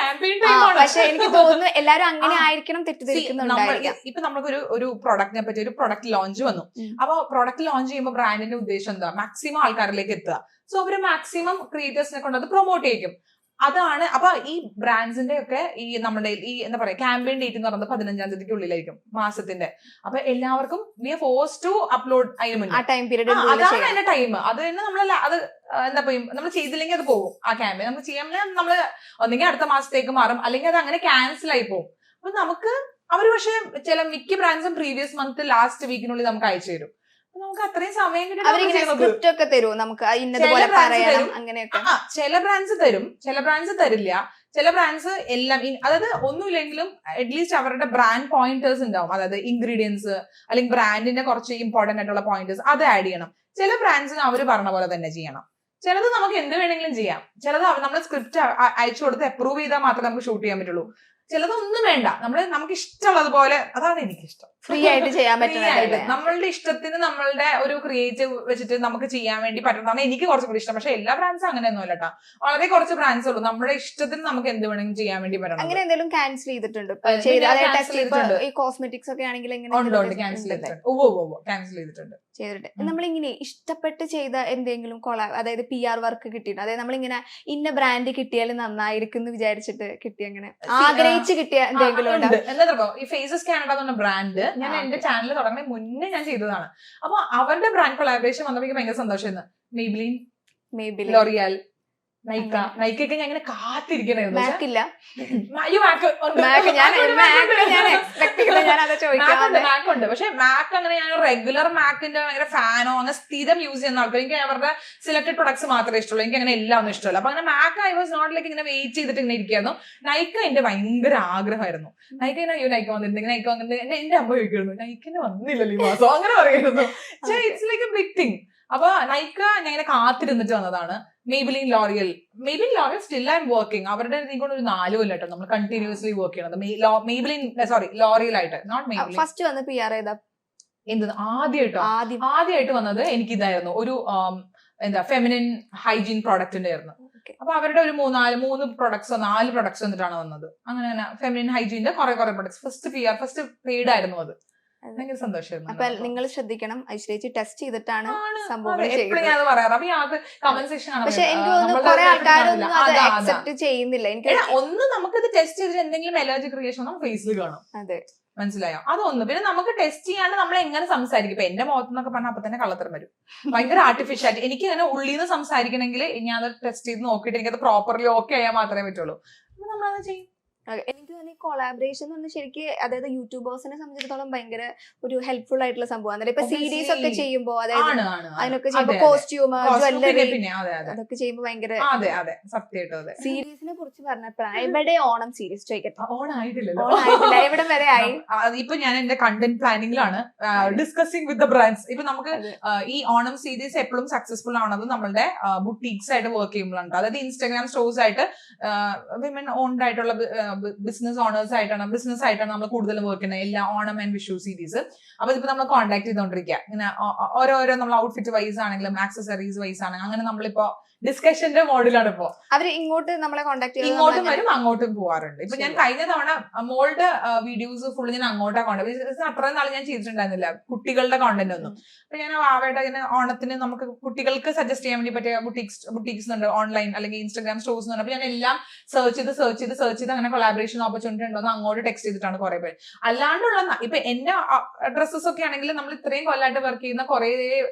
പക്ഷെ എനിക്ക് തോന്നുന്നു എല്ലാരും അങ്ങനെ ആയിരിക്കണം തെറ്റിദ്ധരിക്കുന്നുണ്ടായിരിക്കാം. ഇപ്പൊ നമുക്ക് ഒരു പ്രൊഡക്റ്റിനെ പറ്റി ഒരു പ്രൊഡക്റ്റ് ലോഞ്ച് വന്നു. അപ്പൊ പ്രൊഡക്റ്റ് ലോഞ്ച് ചെയ്യുമ്പോൾ ബ്രാൻഡിന്റെ ഉദ്ദേശം എന്താ? മാക്സിമം ആൾക്കാരിലേക്ക് എത്തുക. സോ അവര് മാക്സിമം ക്രിയേറ്റേഴ്സിനെ കൊണ്ട് അത് പ്രൊമോട്ട് ചെയ്യും. അതാണ്. അപ്പൊ ഈ ബ്രാൻഡ്സിന്റെ ഒക്കെ ഈ നമ്മുടെ ഈ എന്താ പറയാ ക്യാമ്പയിൻ ഡേറ്റ് എന്ന് പറയുന്നത് 15-ാം തീയതിക്കുള്ളിലായിരിക്കും മാസത്തിന്റെ. അപ്പൊ എല്ലാവർക്കും we are force to upload അതാണ് എന്റെ ടൈം. അത് തന്നെ നമ്മൾ അത് എന്താ പറയും, നമ്മൾ ചെയ്തില്ലെങ്കിൽ അത് പോകും. ആ ക്യാമ്പയിൻ നമുക്ക് ചെയ്യാൻ നമ്മൾ ഒന്നെങ്കിൽ അടുത്ത മാസത്തേക്ക് മാറും, അല്ലെങ്കിൽ അത് അങ്ങനെ ക്യാൻസൽ ആയി പോകും. അപ്പൊ നമുക്ക് അവര് പക്ഷെ മിക്ക ബ്രാൻഡ്സും പ്രീവിയസ് മന്ത് ലാസ്റ്റ് വീക്കിനുള്ളിൽ നമുക്ക് അയച്ചു തരും. നമുക്ക് അത്രയും സമയം ചില ബ്രാൻഡ്സ് തരും, ചില ബ്രാൻഡ്സ് തരില്ല. ചില ബ്രാൻഡ്സ് എല്ലാം അതായത് ഒന്നുമില്ലെങ്കിലും അറ്റ്ലീസ്റ്റ് അവരുടെ ബ്രാൻഡ് പോയിന്റേഴ്സ് ഉണ്ടാവും. അതായത് ഇൻഗ്രീഡിയൻസ് അല്ലെങ്കിൽ ബ്രാൻഡിന്റെ കുറച്ച് ഇമ്പോർട്ടന്റ് ആയിട്ടുള്ള പോയിന്റേഴ്സ് അത് ആഡ് ചെയ്യണം. ചില ബ്രാൻഡ്സിന് അവർ പറഞ്ഞ പോലെ തന്നെ ചെയ്യണം. ചിലത് നമുക്ക് എന്ത് വേണമെങ്കിലും ചെയ്യാം. ചിലത് നമ്മൾ സ്ക്രിപ്റ്റ് അയച്ചു കൊടുത്ത് അപ്രൂവ് ചെയ്താൽ മാത്രമേ നമുക്ക് ഷൂട്ട് ചെയ്യാൻ പറ്റുള്ളൂ. ചിലതൊന്നും വേണ്ട, നമുക്ക് ഇഷ്ടമുള്ളതുപോലെ. അതാണ് എനിക്കിഷ്ടം. ഫ്രീ ആയിട്ട് ചെയ്യാൻ പറ്റും. നമ്മളുടെ ഇഷ്ടത്തിന് നമ്മളുടെ ഒരു ക്രിയേറ്റീവ് വെച്ചിട്ട് നമുക്ക് ചെയ്യാൻ വേണ്ടി പറ്റുന്നതാണ് എനിക്ക് കുറച്ചും കൂടി ഇഷ്ടം. പക്ഷെ എല്ലാ ബ്രാൻഡ്സും അങ്ങനെയൊന്നും അല്ല കേട്ടോ. വളരെ കുറച്ച് ബ്രാൻഡ്സ് ഉള്ളൂ നമ്മുടെ ഇഷ്ടത്തിന് നമുക്ക് എന്ത് വേണമെങ്കിലും ചെയ്യാൻ വേണ്ടി പറ്റണം. അങ്ങനെ എന്തെങ്കിലും ക്യാൻസൽ ചെയ്തിട്ടുണ്ട്? ഈ കോസ്മെറ്റിക്സ് ഒക്കെ ആണെങ്കിൽ ക്യാൻസൽ ചെയ്തിട്ടുണ്ട്. നമ്മളിങ്ങനെ ഇഷ്ടപ്പെട്ട് ചെയ്ത എന്തെങ്കിലും അതായത് PR വർക്ക് കിട്ടിയിട്ട്, അതായത് നമ്മളിങ്ങനെ ഇന്ന ബ്രാൻഡ് കിട്ടിയാൽ നന്നായിരിക്കും എന്ന് വിചാരിച്ചിട്ട് കിട്ടി അങ്ങനെ ആഗ്രഹിച്ച റീച്ച് കിട്ടിയ എന്തെങ്കിലും ഉണ്ടോ? എന്താ ഈ ഫേസസ് കാനഡ എന്ന് പറഞ്ഞ ബ്രാൻഡ് ഞാൻ എന്റെ ചാനൽ തുടങ്ങുന്ന മുന്നേ ഞാൻ ചെയ്തതാണ്. അപ്പൊ അവരുടെ ബ്രാൻഡ് കൊളാബറേഷൻ വന്നപ്പോൾ എനിക്ക് ഭയങ്കര സന്തോഷമായിരുന്നു. മെയ്ബിലിൻ, ലോറിയൽ, നൈക്കൊക്കെ ഞാൻ ഇങ്ങനെ കാത്തിരിക്കണായിരുന്നു. മാക്കുണ്ട്. പക്ഷെ മാക്ക് അങ്ങനെ ഞാൻ റെഗുലർ മാക്കിന്റെ ഭയങ്കര ഫാനോ അങ്ങനെ സ്ഥിരം യൂസ് ചെയ്യുന്ന ആൾക്കാർ. എനിക്ക് അവരുടെ സെലക്ടഡ് പ്രൊഡക്ട്സ് മാത്രമേ ഇഷ്ടമുള്ളൂ. എനിക്ക് അങ്ങനെ എല്ലാം ഒന്നും ഇഷ്ടമല്ല. അപ്പൊ അങ്ങനെ മാക്ക് ഐ വാസ് നോട്ട് ലൈക്ക് ഇങ്ങനെ വെയിറ്റ് ചെയ്തിട്ട് ഇങ്ങനെ ഇരിക്കുന്നു. നൈക്ക എന്റെ ഭയങ്കര ആഗ്രഹമായിരുന്നു. നൈക്ക നൈക്ക വന്നിരുന്നെങ്കിൽ നൈക്ക വന്നിട്ട് എന്റെ അമ്മ ചോദിക്കുന്നു നൈക്കിന് വന്നില്ലല്ലോ ഈ മാസം അങ്ങനെ പറയുന്നു. It's like a big thing. അപ്പൊ നൈക്ക ഞാൻ ഇങ്ങനെ കാത്തിരുന്നിട്ട് വന്നതാണ്. Maybelline, L'Oreal still I'm working. അവരുടെ എനിക്കൊണ്ട് ഒരു 4 കൊല്ലം കേട്ടോ നമ്മൾ കണ്ടിന്യൂസ്ലി വർക്ക് ചെയ്യണത്. മെയ്ബിലിൻ ലോറിയൽ ആയിട്ട്, നോട്ട് മെയ്ബിലിൻ. ഫസ്റ്റ് വന്ന് PR ചെയ്ത എന്ത് ആദ്യമായിട്ട് വന്നത് എനിക്ക് ഇതായിരുന്നു. ഒരു എന്താ ഫെമിനിൻ ഹൈജീൻ പ്രോഡക്റ്റിന്റെ ആയിരുന്നു. അപ്പൊ അവരുടെ ഒരു 3 പ്രൊഡക്ട്സ് 4 പ്രൊഡക്ട്സ് വന്നിട്ടാണ് വന്നത്. അങ്ങനെ ഫെമിനിൻ ഹൈജീന്റെ കുറെ പ്രൊഡക്ട്സ് ഫസ്റ്റ് പെയ്ഡ് ആയിരുന്നു. അത് ഭയങ്കര സന്തോഷമായിരുന്നു. അപ്പൊ നിങ്ങൾ ശ്രദ്ധിക്കണം, ഐശ്വര്യ ടെസ്റ്റ് ചെയ്തിട്ടാണ് സംഭവം. പക്ഷെ എനിക്ക് തോന്നുന്നു കുറെ ആൾക്കാരൊന്നും അത് അക്സെപ്റ്റ് ചെയ്യുന്നില്ല. എനിക്ക് ഒന്ന് നമുക്കിത് ടെസ്റ്റ് ചെയ്തിട്ട് എന്തെങ്കിലും അലർജി ക്രിയേഷൻ നമുക്ക് ഫേസിൽ കാണും. അതെ, മനസ്സിലായോ? അതൊന്ന്. പിന്നെ നമുക്ക് ടെസ്റ്റ് ചെയ്യാണ്ട് നമ്മൾ എങ്ങനെ സംസാരിക്കും. ഇപ്പൊ എന്റെ മുഖത്തെന്നൊക്കെ പറഞ്ഞാൽ അപ്പൊ തന്നെ കള്ളത്തരം വരും. ഭയങ്കര ആർട്ടിഫിഷ്യാലിറ്റി. എനിക്ക് അങ്ങനെ ഉള്ളിൽ നിന്ന് സംസാരിക്കണമെങ്കിൽ ഞാൻ അത് ടെസ്റ്റ് ചെയ്ത് നോക്കിയിട്ട് എനിക്കത് പ്രോപ്പർലി ഓക്കെ ആയാൽ മാത്രമേ പറ്റുള്ളൂ. അപ്പൊ നമ്മളത് ചെയ്യും. എനിക്ക് തോന്നുന്നു കൊളാബറേഷൻ എന്ന് പറഞ്ഞാൽ ശരിക്കും അതായത് യൂട്യൂബേഴ്സിനെ സംബന്ധിച്ചിടത്തോളം ഭയങ്കര ഒരു ഹെൽപ്ഫുൾ ആയിട്ടുള്ള സംഭവമാണ്. ഇപ്പൊ സീരീസ് ഒക്കെ ചെയ്യുമ്പോൾ അതായത് അതിനൊക്കെ ചെയ്യുമ്പോൾ കോസ്റ്റ്യൂം, ജ്വല്ലറി അതൊക്കെ ചെയ്യുമ്പോൾ ഭയങ്കര സീരീസിനെ കുറിച്ച് പറഞ്ഞപ്പോ ഇവിടെ ഓണം സീരീസ് ചോദിക്കട്ടെ. ഓണായിട്ടില്ല, എവിടെ വരെ ആയി? ഇപ്പൊ ഞാൻ എന്റെ കണ്ടന്റ് പ്ലാനിങ്ങിലാണ്, ഡിസ്കസിംഗ് വിത്ത് ദ ബ്രാൻഡ്സ്. ഇപ്പൊ നമുക്ക് ഈ ഓണം സീരീസ് എപ്പോഴും സക്സസ്ഫുൾ ആവുന്നത് നമ്മളുടെ ബുട്ടീക്സ് ആയിട്ട് വർക്ക് ചെയ്യുമ്പോഴാണ്. അതായത് ഇൻസ്റ്റാഗ്രാം സ്റ്റോഴ്സ് ആയിട്ട് വിമൻ ഓൺഡ് ആയിട്ടുള്ള ബിസിനസ് ആയിട്ടാണ് നമ്മൾ കൂടുതലും വർക്ക് ചെയ്യുന്നത്. എല്ലാ ഓണം ആൻഡ് വിഷു സീരീസ്. അപ്പൊ ഇപ്പൊ നമ്മൾ കോൺടാക്ട് ചെയ്തോണ്ടിരിക്കുക. ഇങ്ങനെ ഓരോരോ നമ്മൾ ഔട്ട്ഫിറ്റ് വൈസ് ആണെങ്കിലും ആക്സസറീസ് വൈസ് ആണെങ്കിലും അങ്ങനെ നമ്മളിപ്പോ ഡിസ്കഷന്റെ മോഡിലാണ്. ഇപ്പോ അവര് ഇങ്ങോട്ട് നമ്മളെ കോൺടാക്ട് ചെയ്യും, ഇങ്ങോട്ടും വരും അങ്ങോട്ടും പോവാറുണ്ട്. ഇപ്പൊ ഞാൻ കഴിഞ്ഞ തവണ മോളുടെ വീഡിയോസ് ഫുള്ള് ഞാൻ അങ്ങോട്ടാ കോൺടാക്ട്. അത്രയും നാൾ ഞാൻ ചെയ്തിട്ടുണ്ടായിരുന്നില്ല കുട്ടികളുടെ കോണ്ടന്റ് ഒന്നും. അപ്പൊ ഞാൻ ആവേട്ട ഇങ്ങനെ ഓണത്തിന് നമുക്ക് കുട്ടികൾക്ക് സജസ്റ്റ് ചെയ്യാൻ വേണ്ടി പറ്റിയ ബുട്ടീക്സ് ഉണ്ട് ഓൺലൈൻ അല്ലെങ്കിൽ ഇൻസ്റ്റാഗ്രാം സ്റ്റോഴ്സ് ഉണ്ട്. അപ്പൊ ഞാൻ എല്ലാം സെർച്ച് ചെയ്ത് അങ്ങനെ കൊളാബറേഷൻ ഓപ്പർച്യൂണിറ്റി ഉണ്ടോ എന്ന് അങ്ങോട്ട് ടെക്സ്റ്റ് ചെയ്തിട്ടാണ് കുറെ പേര്. അല്ലാണ്ടുള്ള ഇപ്പൊ എന്റെ ഡ്രസ്സസ് ഒക്കെ ആണെങ്കിൽ നമ്മൾ ഇത്രയും കൊല്ലമായിട്ട് വർക്ക് ചെയ്യുന്ന കുറെ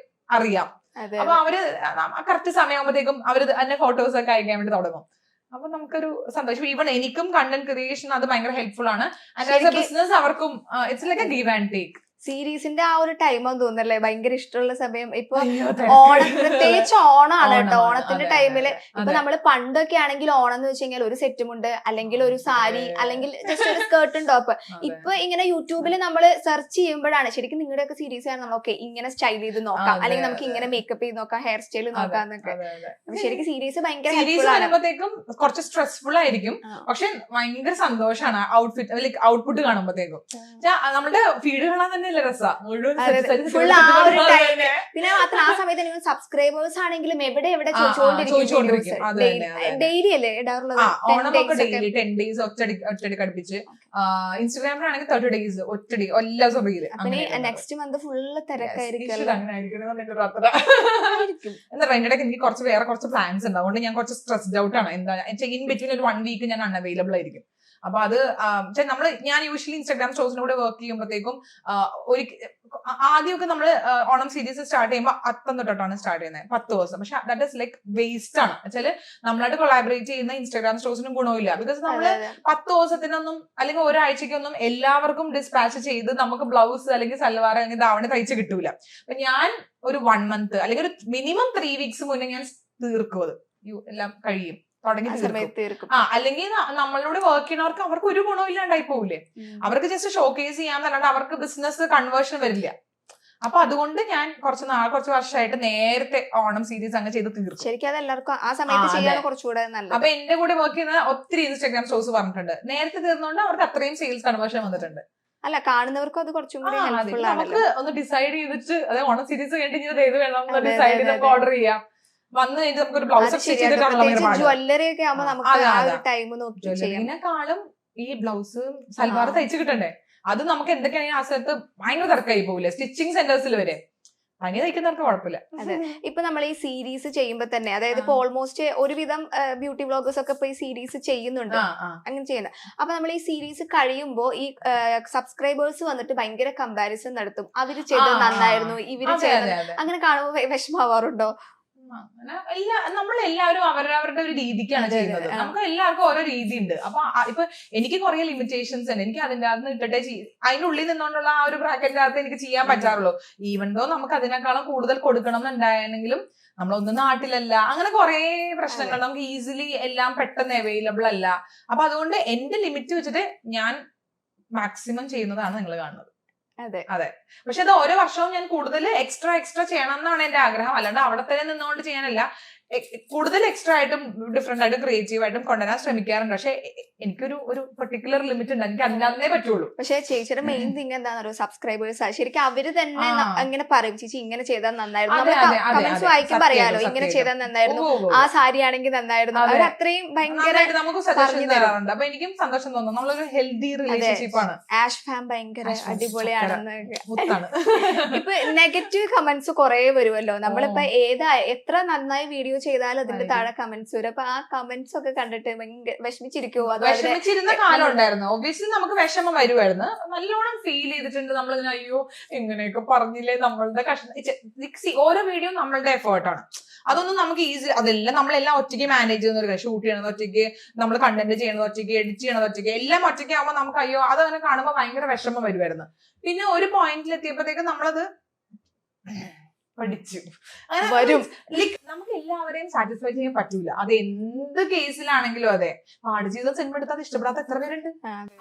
അറിയാം. അപ്പൊ അവര് കറക്റ്റ് സമയമാകുമ്പോഴത്തേക്കും അവര് തന്നെ ഫോട്ടോസ് ഒക്കെ അയക്കാൻ വേണ്ടി തുടങ്ങും. അപ്പൊ നമുക്കൊരു സന്തോഷം. ഈവൻ എനിക്കും കണ്ടന്റ് ക്രിയേഷൻ അത് ഭയങ്കര ഹെൽപ്ഫുൾ ആണ്. ബിസിനസ് അവർക്കും it's like A give and take. സീരീസിന്റെ ആ ഒരു ടൈമാന്ന് തോന്നുന്നല്ലേ ഭയങ്കര ഇഷ്ടമുള്ള സമയം. ഇപ്പൊ ഓണം, പ്രത്യേകിച്ച് ഓണാണ് കേട്ടോ. ഓണത്തിന്റെ ടൈമില് ഇപ്പൊ നമ്മള് പണ്ടൊക്കെ ആണെങ്കിൽ ഓണം എന്ന് വെച്ച് കഴിഞ്ഞാൽ ഒരു സെറ്റുമുണ്ട്, അല്ലെങ്കിൽ ഒരു സാരി, അല്ലെങ്കിൽ ജസ്റ്റ് ഒരു സ്കേർട്ടും ടോപ്പ്. ഇപ്പൊ ഇങ്ങനെ യൂട്യൂബിൽ നമ്മൾ സെർച്ച് ചെയ്യുമ്പോഴാണ് ശരിക്കും നിങ്ങളുടെയൊക്കെ സീരീസ് ആണ് നമുക്ക് ഇങ്ങനെ സ്റ്റൈൽ ചെയ്ത് നോക്കാം, അല്ലെങ്കിൽ നമുക്ക് ഇങ്ങനെ മേക്കപ്പ് ചെയ്ത് നോക്കാം, ഹെയർ സ്റ്റൈൽ നോക്കാം എന്നൊക്കെ. ശരിക്കും സീരീസ് ഭയങ്കര കുറച്ച് സ്ട്രെസ്ഫുൾ ആയിരിക്കും, പക്ഷെ ഭയങ്കര സന്തോഷമാണ് ഔട്ട്പുട്ട് കാണുമ്പോഴത്തേക്കും. നമ്മുടെ ഫീഡ് കാണാൻ തന്നെ പിന്നെ മാത്രം ആ സമയത്ത് നിങ്ങൾ സബ്സ്ക്രൈബേഴ്സ് ആണെങ്കിലും എവിടെ ചോദിച്ചുകൊണ്ടിരിക്കും. ഡെയിലി അല്ലേ ഇടാറുള്ളത്? ഓണമൊക്കെ ഡെയിലി 10 days ഒറ്റടി അടുപ്പിച്ച്. ഇൻസ്റ്റാഗ്രാമിലാണെങ്കിൽ 30 days ഒറ്റടി എല്ലാ സമയത്ത്. നെക്സ്റ്റ് മന്ത് ഫുള്ള് തിരക്കായിരിക്കും. എന്താ പറയുക, എന്റെ എനിക്ക് കുറച്ച് പ്ലാൻസ് ഉണ്ട്. അതുകൊണ്ട് ഞാൻ കുറച്ച് സ്ട്രെസ്ഡ് ഔട്ട് ആണ്. എന്താ ഇൻ ബിറ്റ്വീൻ ഒരു 1 week ഞാൻ അൺഅവൈലബിൾ ആയിരിക്കും. അപ്പൊ അത് ഞാൻ യൂഷ്വലി ഇൻസ്റ്റാഗ്രാം സ്റ്റോഴ്സിന്റെ കൂടെ വർക്ക് ചെയ്യുമ്പോഴത്തേക്കും ആദ്യമൊക്കെ നമ്മള് ഓണം സീരീസ് സ്റ്റാർട്ട് ചെയ്യുമ്പോൾ അത്തം തൊട്ടാണ് സ്റ്റാർട്ട് ചെയ്യുന്നത് 10 ദിവസം. പക്ഷെ ദാറ്റ് ഇസ് ലൈക്ക് വേസ്റ്റ് ആണ്. വെച്ചാല് നമ്മളായിട്ട് കൊളാബറേറ്റ് ചെയ്യുന്ന ഇൻസ്റ്റാഗ്രാം സ്റ്റോഴ്സിനും ഗുണമില്ല. ബിക്കോസ് നമ്മള് 10 ദിവസത്തിനൊന്നും അല്ലെങ്കിൽ ഒരാഴ്ചക്കൊന്നും എല്ലാവർക്കും ഡിസ്പാച്ച് ചെയ്ത് നമുക്ക് ബ്ലൗസ് അല്ലെങ്കിൽ സൽവാർ അല്ലെങ്കിൽ ധാവണി തയ്ച്ച് കിട്ടൂല. അപ്പൊ ഞാൻ ഒരു 1 month അല്ലെങ്കിൽ ഒരു മിനിമം 3 weeks മുന്നേ ഞാൻ തീർക്കും. അത് എല്ലാം കഴിയും തുടങ്ങി തീർക്കും. അല്ലെങ്കിൽ നമ്മളോട് വർക്ക് ചെയ്യുന്നവർക്ക് അവർക്ക് ഒരു ഗുണവും ഇല്ലാണ്ടായി പോവില്ലേ. അവർക്ക് ജസ്റ്റ് ഷോക്കേസ് ചെയ്യാന്നല്ലാണ്ട് അവർക്ക് ബിസിനസ് കൺവേർഷൻ വരില്ല. അപ്പൊ അതുകൊണ്ട് ഞാൻ കുറച്ച് വർഷമായിട്ട് നേരത്തെ ഓണം സീരീസ് അങ്ങ് ചെയ്ത് തീർക്കും. ശരിക്കും അത് എല്ലാവർക്കും ആ സമയത്ത് ചെയ്യാൻ കുറച്ചുകൂടെ നല്ലത്. അപ്പൊ എന്റെ കൂടെ വർക്ക് ചെയ്യുന്ന ഒത്തിരി ഇൻസ്റ്റാഗ്രാം സ്റ്റോഴ്സ് പറഞ്ഞിട്ടുണ്ട് നേരത്തെ തീർന്നുകൊണ്ട് അവർക്ക് അത്രയും സെയിൽസ് കൺവേർഷൻ വന്നിട്ടുണ്ട്. അല്ല, കാണുന്നവർക്കും അത് കുറച്ചും കൂടി ഹെൽപ്ഫുൾ ആണ്. നമുക്ക് ഒന്ന് ഡിസൈഡ് ചെയ്തിട്ട് അതായത് ഓണം സീരീസ് കഴിഞ്ഞിട്ട് ഏത് വേണം ഡിസൈഡ് ചെയ്ത് നമുക്ക് ഓർഡർ ചെയ്യാം. വന്നു കഴിഞ്ഞാൽ നമുക്കൊരു ബ്ലൗസ് ജ്വല്ലറി ഒക്കെ ആവുമ്പോൾ നമുക്ക് ടൈം നോക്കി ജ്വല്ലറിനെക്കാളും ഈ ബ്ലൗസ് സൽവാർ തയ്ച്ചു കിട്ടണ്ടേ. അത് നമുക്ക് എന്തൊക്കെയാണെങ്കിൽ ആ സ്ഥലത്ത് ഭയങ്കര തിരക്കായി പോകില്ലേ, സ്റ്റിച്ചിങ് സെന്റേഴ്സിൽ വരെ പനി തയ്ക്കുന്നവർക്ക് കുഴപ്പമില്ല. അതെ. ഇപ്പൊ നമ്മൾ ഈ സീരീസ് ചെയ്യുമ്പോ തന്നെ, അതായത് ഇപ്പൊ ഓൾമോസ്റ്റ് ഒരുവിധം ബ്യൂട്ടി വ്ളോഗേഴ്സ് ഒക്കെ ഇപ്പൊ ഈ സീരീസ് ചെയ്യുന്നുണ്ട്, അങ്ങനെ ചെയ്യുന്നത്. അപ്പൊ നമ്മൾ ഈ സീരീസ് കഴിയുമ്പോ ഈ സബ്സ്ക്രൈബേഴ്സ് വന്നിട്ട് ഭയങ്കര കമ്പാരിസൺ നടത്തും. അവര് ചെയ്തത് നന്നായിരുന്നു, ഇവര് ചെയ്തത്, അങ്ങനെ കാണുമ്പോ വിഷമാവാറുണ്ടോ? നമ്മളെല്ലാവരും അവരവരുടെ ഒരു രീതിക്കാണ് ചെയ്യുന്നത്. നമുക്ക് എല്ലാവർക്കും ഓരോ രീതി ഉണ്ട്. അപ്പൊ ഇപ്പൊ എനിക്ക് കുറെ ലിമിറ്റേഷൻസ് ഉണ്ട്. എനിക്ക് അതിന്റെ അകത്ത് ഇട്ടിട്ടേ അതിനുള്ളിൽ നിന്നുകൊണ്ടുള്ള ആ ഒരു ബ്രാക്കറ്റിന്റെ അകത്ത് എനിക്ക് ചെയ്യാൻ പറ്റാറുള്ളൂ. ഈവൻ ദോ നമുക്ക് അതിനേക്കാളും കൂടുതൽ കൊടുക്കണം എന്നുണ്ടായെങ്കിലും നമ്മളൊന്നും നാട്ടിലല്ല, അങ്ങനെ കുറെ പ്രശ്നങ്ങൾ. നമുക്ക് ഈസിലി എല്ലാം പെട്ടെന്ന് അവൈലബിൾ അല്ല. അപ്പൊ അതുകൊണ്ട് എന്റെ ലിമിറ്റ് വെച്ചിട്ട് ഞാൻ മാക്സിമം ചെയ്യുന്നതാണ് നിങ്ങൾ കാണുന്നത്. അതെ. പക്ഷെ അത് ഓരോ വർഷവും ഞാൻ കൂടുതൽ എക്സ്ട്രാ ചെയ്യണം എന്നാണ് എന്റെ ആഗ്രഹം. അല്ലാണ്ട് അവിടെ തന്നെ നിന്നുകൊണ്ട് ചെയ്യാനല്ല. കൂടുതൽ എക്സ്ട്രാ ആയിട്ടും ഡിഫറെന്റ് ആയിട്ടും ക്രിയേറ്റീവ് ആയിട്ടും കൊണ്ടുവരാൻ ശ്രമിക്കാറുണ്ട്. പക്ഷെ എനിക്കൊരു ഒരു പെർട്ടിക്കുലർ ലിമിറ്റ് ഉണ്ട്. എനിക്ക് അതിനകത്തേ പറ്റുള്ളൂ. പക്ഷെ ചേച്ചിയുടെ മെയിൻ തിങ് എന്താണെന്നോ, സബ്സ്ക്രൈബേഴ്സ് ശരിക്കും അവര് തന്നെ അങ്ങനെ പറയും, ചേച്ചി ഇങ്ങനെ ചെയ്താൽ നന്നായിരുന്നു. കമന്റ്സ് വായിക്കുമ്പോൾ അറിയാലോ, ഇങ്ങനെ ചെയ്താൽ നന്നായിരുന്നു, ആ സാരി ആണെങ്കിൽ നന്നായിരുന്നു. അവർ അത്രയും ഭയങ്കര നമുക്ക് സജഷൻ തരാറുണ്ട്. അപ്പൊ എനിക്കും സന്തോഷം തോന്നുന്നു. നമ്മളൊരു ഹെൽത്തി റിലേഷൻഷിപ്പ് ആണ്. ആഷ് ഫാം ഭയങ്കര അടിപൊളിയാണെന്ന്. ഇപ്പൊ നെഗറ്റീവ് കമന്റ്സ് കുറെ വരുമല്ലോ. നമ്മളിപ്പോ എത്ര നന്നായി വീഡിയോ ചെയ്താലും അതിന്റെ താഴെ കമന്റ്സ് വരും. അപ്പൊ ആ കമന്റ്സ് ഒക്കെ കണ്ടിട്ട് ഭയങ്കര വിഷമിച്ചിരിക്കുവോ? വിഷമിച്ചിരുന്ന കാലം ഉണ്ടായിരുന്നു. ഒബ്വിയസ്ലി നമുക്ക് വിഷമം വരുമായിരുന്നു. നല്ലോണം ഫീൽ ചെയ്തിട്ടുണ്ട്. നമ്മളിങ്ങനെ അയ്യോ ഇങ്ങനെയൊക്കെ പറഞ്ഞില്ലേ, നമ്മളുടെ കഷ്ടം. ഓരോ വീഡിയോ നമ്മളുടെ എഫേർട്ടാണ്. അതൊന്നും നമുക്ക് ഈസി, അതെല്ലാം നമ്മളെല്ലാം ഒറ്റയ്ക്ക് മാനേജ് ചെയ്യുന്ന, ഷൂട്ട് ചെയ്യണത് ഒറ്റയ്ക്ക്, നമ്മൾ കണ്ടന്റ് ചെയ്യണത് ഒറ്റയ്ക്ക്, എഡിറ്റ് ചെയ്യണത് ഒറ്റയ്ക്ക്, എല്ലാം ഒറ്റയ്ക്ക് ആവുമ്പോൾ നമുക്ക് അയ്യോ അതങ്ങനെ കാണുമ്പോൾ ഭയങ്കര വിഷമം വരുമായിരുന്നു. പിന്നെ ഒരു പോയിന്റിൽ എത്തിയപ്പോഴത്തേക്കും നമ്മളത് പഠിച്ചു. അങ്ങനെ വരും. നമുക്ക് എല്ലാവരെയും സാറ്റിസ്ഫൈ ചെയ്യാൻ പറ്റൂല. അത് എന്ത് കേസിലാണെങ്കിലും അതെ. ആടുജീവിതം സിനിമ എടുത്താൽ അത് ഇഷ്ടപ്പെടാത്ത എത്ര പേരുണ്ട്?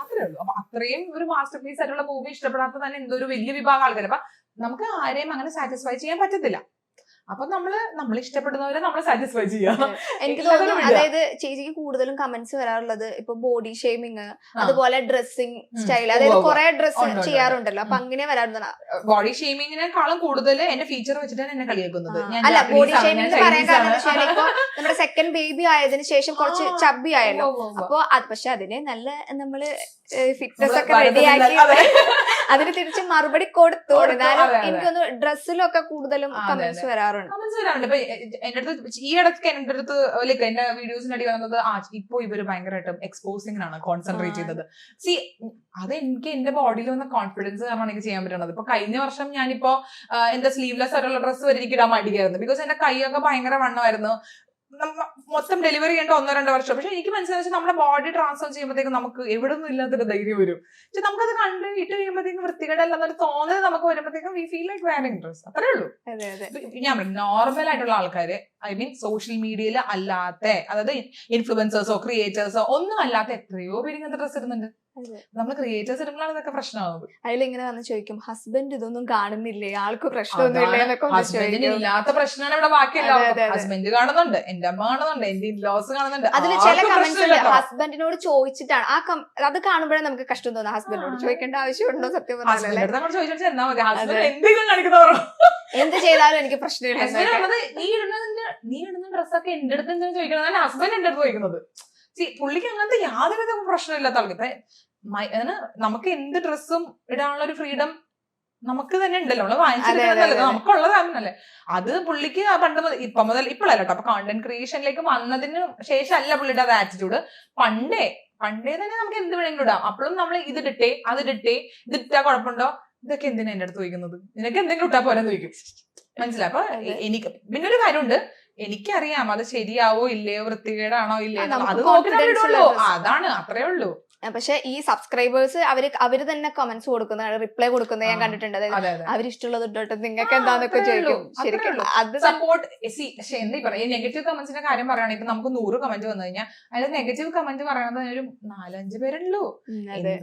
അത്രേ ഉള്ളൂ. അപ്പൊ അത്രയും ഒരു മാസ്റ്റർ പീസ് ആയിട്ടുള്ള മൂവി ഇഷ്ടപ്പെടാത്ത തന്നെ എന്തോ ഒരു വലിയ വിഭാഗം ആൾക്കാർ. അപ്പൊ നമുക്ക് ആരെയും അങ്ങനെ സാറ്റിസ്ഫൈ ചെയ്യാൻ പറ്റത്തില്ല. അപ്പൊ നമ്മൾ ഇഷ്ടപ്പെടുന്നവരെ നമ്മൾ സാറ്റിസ്ഫൈ ചെയ്യാം. എനിക്ക് തോന്നുന്നു അതായത് ചേച്ചിക്ക് കൂടുതലും കമന്റ്സ് വരാറുള്ളത് ഇപ്പൊ ബോഡി ഷേമിങ്, അതുപോലെ ഡ്രസ്സിങ് സ്റ്റൈൽ, അതായത് കുറെ ഡ്രസ് ചെയ്യാറുണ്ടല്ലോ. അപ്പൊ അങ്ങനെ വരാറുണ്ട്. ബോഡി ഷേമിങ്ങിനേക്കാളും കൂടുതൽ എന്റെ ഫീച്ചർ വെച്ചിട്ടാണ് എന്നെ കളിയാക്കുന്നത്. അല്ല, ബോഡി ഷേമിങ് പറയാൻ കാരണം ഇപ്പൊ നമ്മുടെ സെക്കൻഡ് ബേബി ആയതിനു ശേഷം കുറച്ച് ചബ്ബി ആയല്ലോ. അപ്പൊ പക്ഷെ അതിന് നല്ല നമ്മള് ഫിറ്റ്നസ് ഒക്കെ റെഡിയാക്കി അതിന് തിരിച്ച് മറുപടി കൊടുത്തു. എനിക്കൊന്ന് ഡ്രസ്സിലൊക്കെ കൂടുതലും കമന്റ്സ് വരാറുണ്ട്. ഇപ്പൊ എന്റെ അടുത്ത് ഈ ഇടയ്ക്ക് എന്റെ അടുത്ത് ലൈക്ക് എന്റെ വീഡിയോസിന്റെ അടി വന്നത് ഇപ്പൊ ഇവര് ഭയങ്കരമായിട്ടും എക്സ്പോസിംഗിനാണ് കോൺസെൻട്രേറ്റ് ചെയ്തത്. സി അത് എനിക്ക് എന്റെ ബോഡിയിൽ വന്ന കോൺഫിഡൻസ് കാരണമാണ് എനിക്ക് ചെയ്യാൻ പറ്റുന്നത്. ഇപ്പൊ കഴിഞ്ഞ വർഷം ഞാനിപ്പോ എന്റെ സ്ലീവ്ലെസ് ആയിട്ടുള്ള ഡ്രസ്സ് വരെ എനിക്ക് ഇടാൻ മടിയായിരുന്നു. ബിക്കോസ് എന്റെ കൈയൊക്കെ ഭയങ്കര വണ്ണമായിരുന്നു. മൊത്തം ഡെലിവറി ചെയ്യേണ്ട 1-2 വർഷം. പക്ഷെ എനിക്ക് മനസ്സിലായി നമ്മുടെ ബോഡി ട്രാൻസ്ഫർ ചെയ്യുമ്പോഴത്തേക്കും നമുക്ക് എവിടെ ഒന്നും ഇല്ലാത്തൊരു ധൈര്യം വരും. പക്ഷെ നമുക്കത് കണ്ട് ഇട്ട് കഴിയുമ്പോഴത്തേക്കും വൃത്തികേടല്ലെന്നൊരു തോന്നൽ നമുക്ക് വരുമ്പോഴത്തേക്കും we feel like wearing dress. അത്രേ ഉള്ളൂ. ഞാൻ നോർമൽ ആയിട്ടുള്ള ആൾക്കാര്, ഐ മീൻ സോഷ്യൽ മീഡിയയിൽ അല്ലാത്ത, അതായത് ഇൻഫ്ലുവൻസേഴ്സോ ക്രിയേറ്റേഴ്സോ ഒന്നും അല്ലാത്ത എത്രയോ പേര് ഇങ്ങനത്തെ ഡ്രസ് ഇടുന്നുണ്ട്. നമ്മൾ ക്രിയേറ്റേഴ്സ് ഇടുമ്പോഴാണ് ഇതൊക്കെ പ്രശ്നമാകുന്നത്. അതിലിങ്ങനെ വന്ന് ചോദിക്കും, ഹസ്ബൻഡ് ഇതൊന്നും കാണുന്നില്ലേ, ആൾക്ക് പ്രശ്നമൊന്നുമില്ല. ഹസ്ബൻഡിന് ഇല്ലാത്ത പ്രശ്നമാണ് ഇവിടെ ബാക്കിയല്ല. ഹസ്ബൻഡ് കാണുന്നുണ്ട്, എന്റെ അമ്മ കാണുന്നുണ്ട്, എന്റെ ഇൻലോസ് കാണുന്നുണ്ട്. അതിൽ ചില കമന്റ്സ് ഹസ്ബൻഡിനോട് ചോദിച്ചിട്ടാണ് അത് കാണുമ്പോഴേ നമുക്ക് കഷ്ടം തോന്നുന്നു. ഹസ്ബൻഡിനോട് ചോദിക്കേണ്ട ആവശ്യമുണ്ടോ? സത്യം പറഞ്ഞാൽ എന്ത് ചെയ്താലും എനിക്ക് പ്രശ്നമില്ല. നീ ഇടുന്ന ഡ്രസ്സൊക്കെ എന്റെ അടുത്ത് എന്തിനാ ചോദിക്കണം? ഹസ്ബൻഡ് എന്റെ അടുത്ത് ചോദിക്കുന്നത്. പുള്ളിക്ക് അങ്ങനത്തെ യാതൊരു പ്രശ്നമില്ലാത്ത ആൾക്ക്. നമുക്ക് എന്ത് ഡ്രസ്സും ഇടാനുള്ള ഒരു ഫ്രീഡം നമുക്ക് തന്നെ ഉണ്ടല്ലോ. നമ്മള് വാങ്ങിച്ചിട്ടുണ്ടല്ലോ, നമുക്കുള്ളതാണല്ലേ അത്. പുള്ളിക്ക് പണ്ട് ഇപ്പോഴല്ല കേട്ടോ. അപ്പൊ കോണ്ടന്റ് ക്രിയേഷനിലേക്ക് വന്നതിന് ശേഷം അല്ല പുള്ളിയുടെ അത് ആറ്റിറ്റ്യൂഡ്. പണ്ടേ തന്നെ നമുക്ക് എന്ത് വേണമെങ്കിലും ഇടാം. അപ്പോഴും നമ്മൾ ഇതിട്ടേ ഇതിട്ടാ കുഴപ്പമുണ്ടോ, ഇതൊക്കെ എന്തിനാ എന്റെ അടുത്ത് ചോദിക്കുന്നത്, നിനക്ക് എന്തെങ്കിലും ഇട്ടാ പോരാന്ന് ചോദിക്കും. മനസ്സിലായി? അപ്പൊ എനിക്ക് പിന്നെ ഒരു കാര്യമുണ്ട്, എനിക്കറിയാം അത് ശരിയാവോ ഇല്ലയോ, വൃത്തികേടാണോ ഇല്ലയോ, അത് നോക്കിയിട്ടുള്ളൂ. അതാണ്, അത്രേ ഉള്ളൂ. പക്ഷെ ഈ സബ്സ്ക്രൈബേഴ്സ് അവര് തന്നെ കമന്റ്സ് കൊടുക്കുന്ന, റിപ്ലൈ കൊടുക്കുന്നത് ഞാൻ കണ്ടിട്ടുണ്ട്. അതായത് അവരിഷ്ടമുള്ളത് ഇട്ടോട്ടെ, നിങ്ങൾക്ക് എന്താന്നൊക്കെ ചോദിക്കും. ശരിക്കും അത് സപ്പോർട്ട്. പക്ഷെ എന്താ പറയാ, ഈ നെഗറ്റീവ് കമന്റ്സിന്റെ കാര്യം പറയുകയാണെങ്കിൽ ഇപ്പൊ നമുക്ക് 100 കമന്റ് വന്നു കഴിഞ്ഞാൽ അതിൽ നെഗറ്റീവ് കമന്റ് പറയുന്നത് ഒരു 4-5 പേരുള്ളൂ.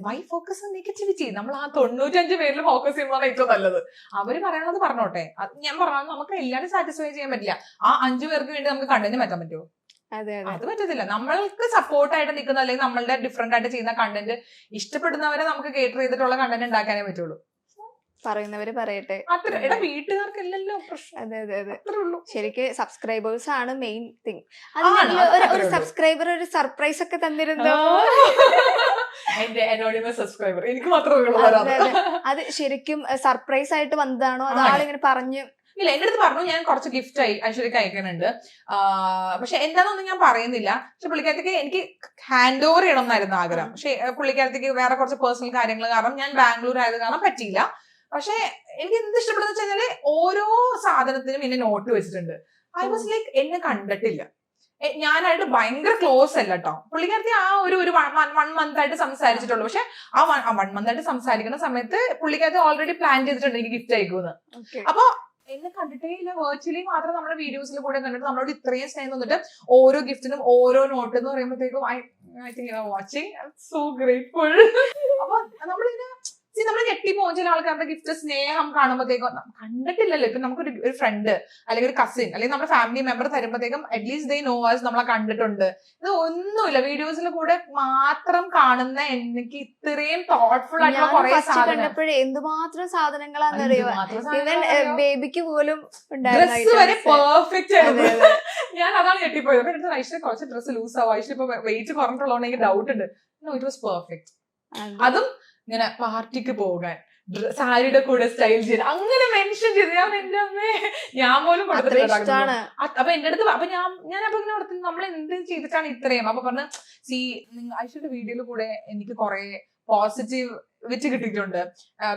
Why focus on negativity? നമ്മൾ ആ 95 പേരിൽ ഫോക്കസ് ചെയ്യുന്നതാണ് ഏറ്റവും നല്ലത്. അവര് പറയണത് പറഞ്ഞോട്ടെ. ഞാൻ പറഞ്ഞത് നമുക്ക് എല്ലാവരും സാറ്റിസ്ഫൈ ചെയ്യാൻ പറ്റില്ല. ആ 5 പേർക്ക് വേണ്ടി നമുക്ക് കണ്ടന്റ് മാറ്റാൻ പറ്റുമോ? അത് പറ്റത്തില്ല. നമ്മൾക്ക് സപ്പോർട്ടായിട്ട് നിൽക്കുന്ന, അല്ലെങ്കിൽ നമ്മളുടെ ഡിഫറെന്റ് ആയിട്ട് ചെയ്യുന്ന കണ്ടന്റ് ഇഷ്ടപ്പെടുന്നവരെ നമുക്ക് കേറ്റർ ചെയ്തിട്ടുള്ള കണ്ടന്റ് ഉണ്ടാക്കാനേ പറ്റുള്ളൂ. പറയുന്നവര് പറയട്ടെ. വീട്ടുകാർക്കില്ലല്ലോ പ്രശ്നം. അതെ. ശരിക്കും സബ്സ്ക്രൈബേഴ്സ് ആണ് മെയിൻ തിങ്. ഒരു സബ്സ്ക്രൈബർ ഒരു സർപ്രൈസ് ഒക്കെ തന്നിരുന്നു. എനിക്ക് മാത്രമേ. അത് ശരിക്കും സർപ്രൈസ് ആയിട്ട് വന്നതാണോ, അത് ആളിങ്ങനെ പറഞ്ഞ് ഇല്ല, എന്റെ അടുത്ത് പറഞ്ഞു ഞാൻ കുറച്ച് ഗിഫ്റ്റ് ഐശ്വര്യക്ക് അയക്കുന്നുണ്ട്, പക്ഷെ എന്താണെന്നൊന്നും ഞാൻ പറയുന്നില്ല. പക്ഷെ പുള്ളിക്കാരത്തേക്ക് എനിക്ക് ഹാൻഡ് ഓവർ ചെയ്യണം എന്നായിരുന്നു ആഗ്രഹം. പക്ഷെ പുള്ളിക്കാരത്തേക്ക് വേറെ കുറച്ച് പേഴ്സണൽ കാര്യങ്ങൾ കാരണം ഞാൻ ബാംഗ്ലൂർ ആയത് കാരണം പറ്റിയില്ല. പക്ഷെ എനിക്ക് എന്ത് ഇഷ്ടപ്പെടുന്ന വെച്ച് കഴിഞ്ഞാല് ഓരോ സാധനത്തിനും എന്നെ നോട്ട് വെച്ചിട്ടുണ്ട്. ഐ വാസ് ലൈക്ക് എന്നെ കണ്ടിട്ടില്ല, ഞാനായിട്ട് ഭയങ്കര ക്ലോസ് അല്ല കേട്ടോ. പുള്ളിക്കാരത്തി ആ ഒരു 1 month ആയിട്ട് സംസാരിച്ചിട്ടുള്ളൂ. പക്ഷെ ആ 1 month ആയിട്ട് സംസാരിക്കുന്ന സമയത്ത് പുള്ളിക്കാരത്തി ഓൾറെഡി പ്ലാൻ ചെയ്തിട്ടുണ്ട് എനിക്ക് ഗിഫ്റ്റ് അയക്കുമെന്ന്. അപ്പൊ എന്നെ കണ്ടിട്ടേ ഇല്ല, വെർച്വലി മാത്രം നമ്മുടെ വീഡിയോസിൽ കൂടെ കണ്ടിട്ട് നമ്മളോട് ഇത്രയും സ്നേഹം തന്നിട്ട് ഓരോ ഗിഫ്റ്റിനും ഓരോ നോട്ട് എന്ന് പറയുമ്പോഴത്തേക്കും I think watching so grateful. അപ്പൊ നമ്മളിങ്ങനെ നമ്മൾ ഞെട്ടിപ്പോകും ചില ആൾക്കാരുടെ ഗിഫ്റ്റ് സ്നേഹം കാണുമ്പോഴത്തേക്കും. കണ്ടിട്ടില്ലല്ലോ, ഇപ്പൊ നമുക്കൊരു ഫ്രണ്ട് അല്ലെങ്കിൽ ഒരു കസിൻ അല്ലെങ്കിൽ നമ്മുടെ ഫാമിലി മെമ്പർ തരുമ്പോഴത്തേക്കും അറ്റ്ലീസ്റ്റ് ദേ നോ അസ്, നമ്മളെ കണ്ടിട്ടുണ്ട്. ഇത് ഒന്നുമില്ല, വീഡിയോസിൽ കൂടെ മാത്രം കാണുന്ന എനിക്ക് ഇത്രയും തോട്ട്ഫുൾ ആയിട്ടുള്ള കുറെ സാധനങ്ങൾ, എന്തുമാത്രം സാധനങ്ങളാണെന്നറിയോ, ബേബിക്ക് പോലും ഡ്രസ് വരെ പെർഫെക്റ്റ് ആയിരുന്നു. ഞാൻ അതാണ് ഞെട്ടിപ്പോയത്. അപ്പൊ എനിക്ക് ഐശ്വര്യ കുറച്ച് ഡ്രസ് ലൂസ് ആവും, ഐശ്വര്യ ഇപ്പൊ വെയിറ്റ് കുറഞ്ഞിട്ടുള്ളതുകൊണ്ട് എനിക്ക് ഡൗട്ട് ഉണ്ട്. It was perfect. അതും ഇങ്ങനെ പാർട്ടിക്ക് പോകാൻ സാരിയുടെ കൂടെ സ്റ്റൈൽ ചെയ്ത് അങ്ങനെ മെൻഷൻ ചെയ്ത് ഞാൻ പോലും കൊടുത്തിട്ടുണ്ട്. അപ്പൊ എന്റെ അടുത്ത് അപ്പൊ ഞാനപ്പോ ഇങ്ങനെ ഓർത്ത് നമ്മൾ എന്ത് ചെയ്തിട്ടാണ് ഇത്രയും. അപ്പൊ പറഞ്ഞ ഐശ്വര്യ വീഡിയോയിൽ കൂടെ എനിക്ക് കുറെ പോസിറ്റീവ് വെച്ച് കിട്ടിയിട്ടുണ്ട്,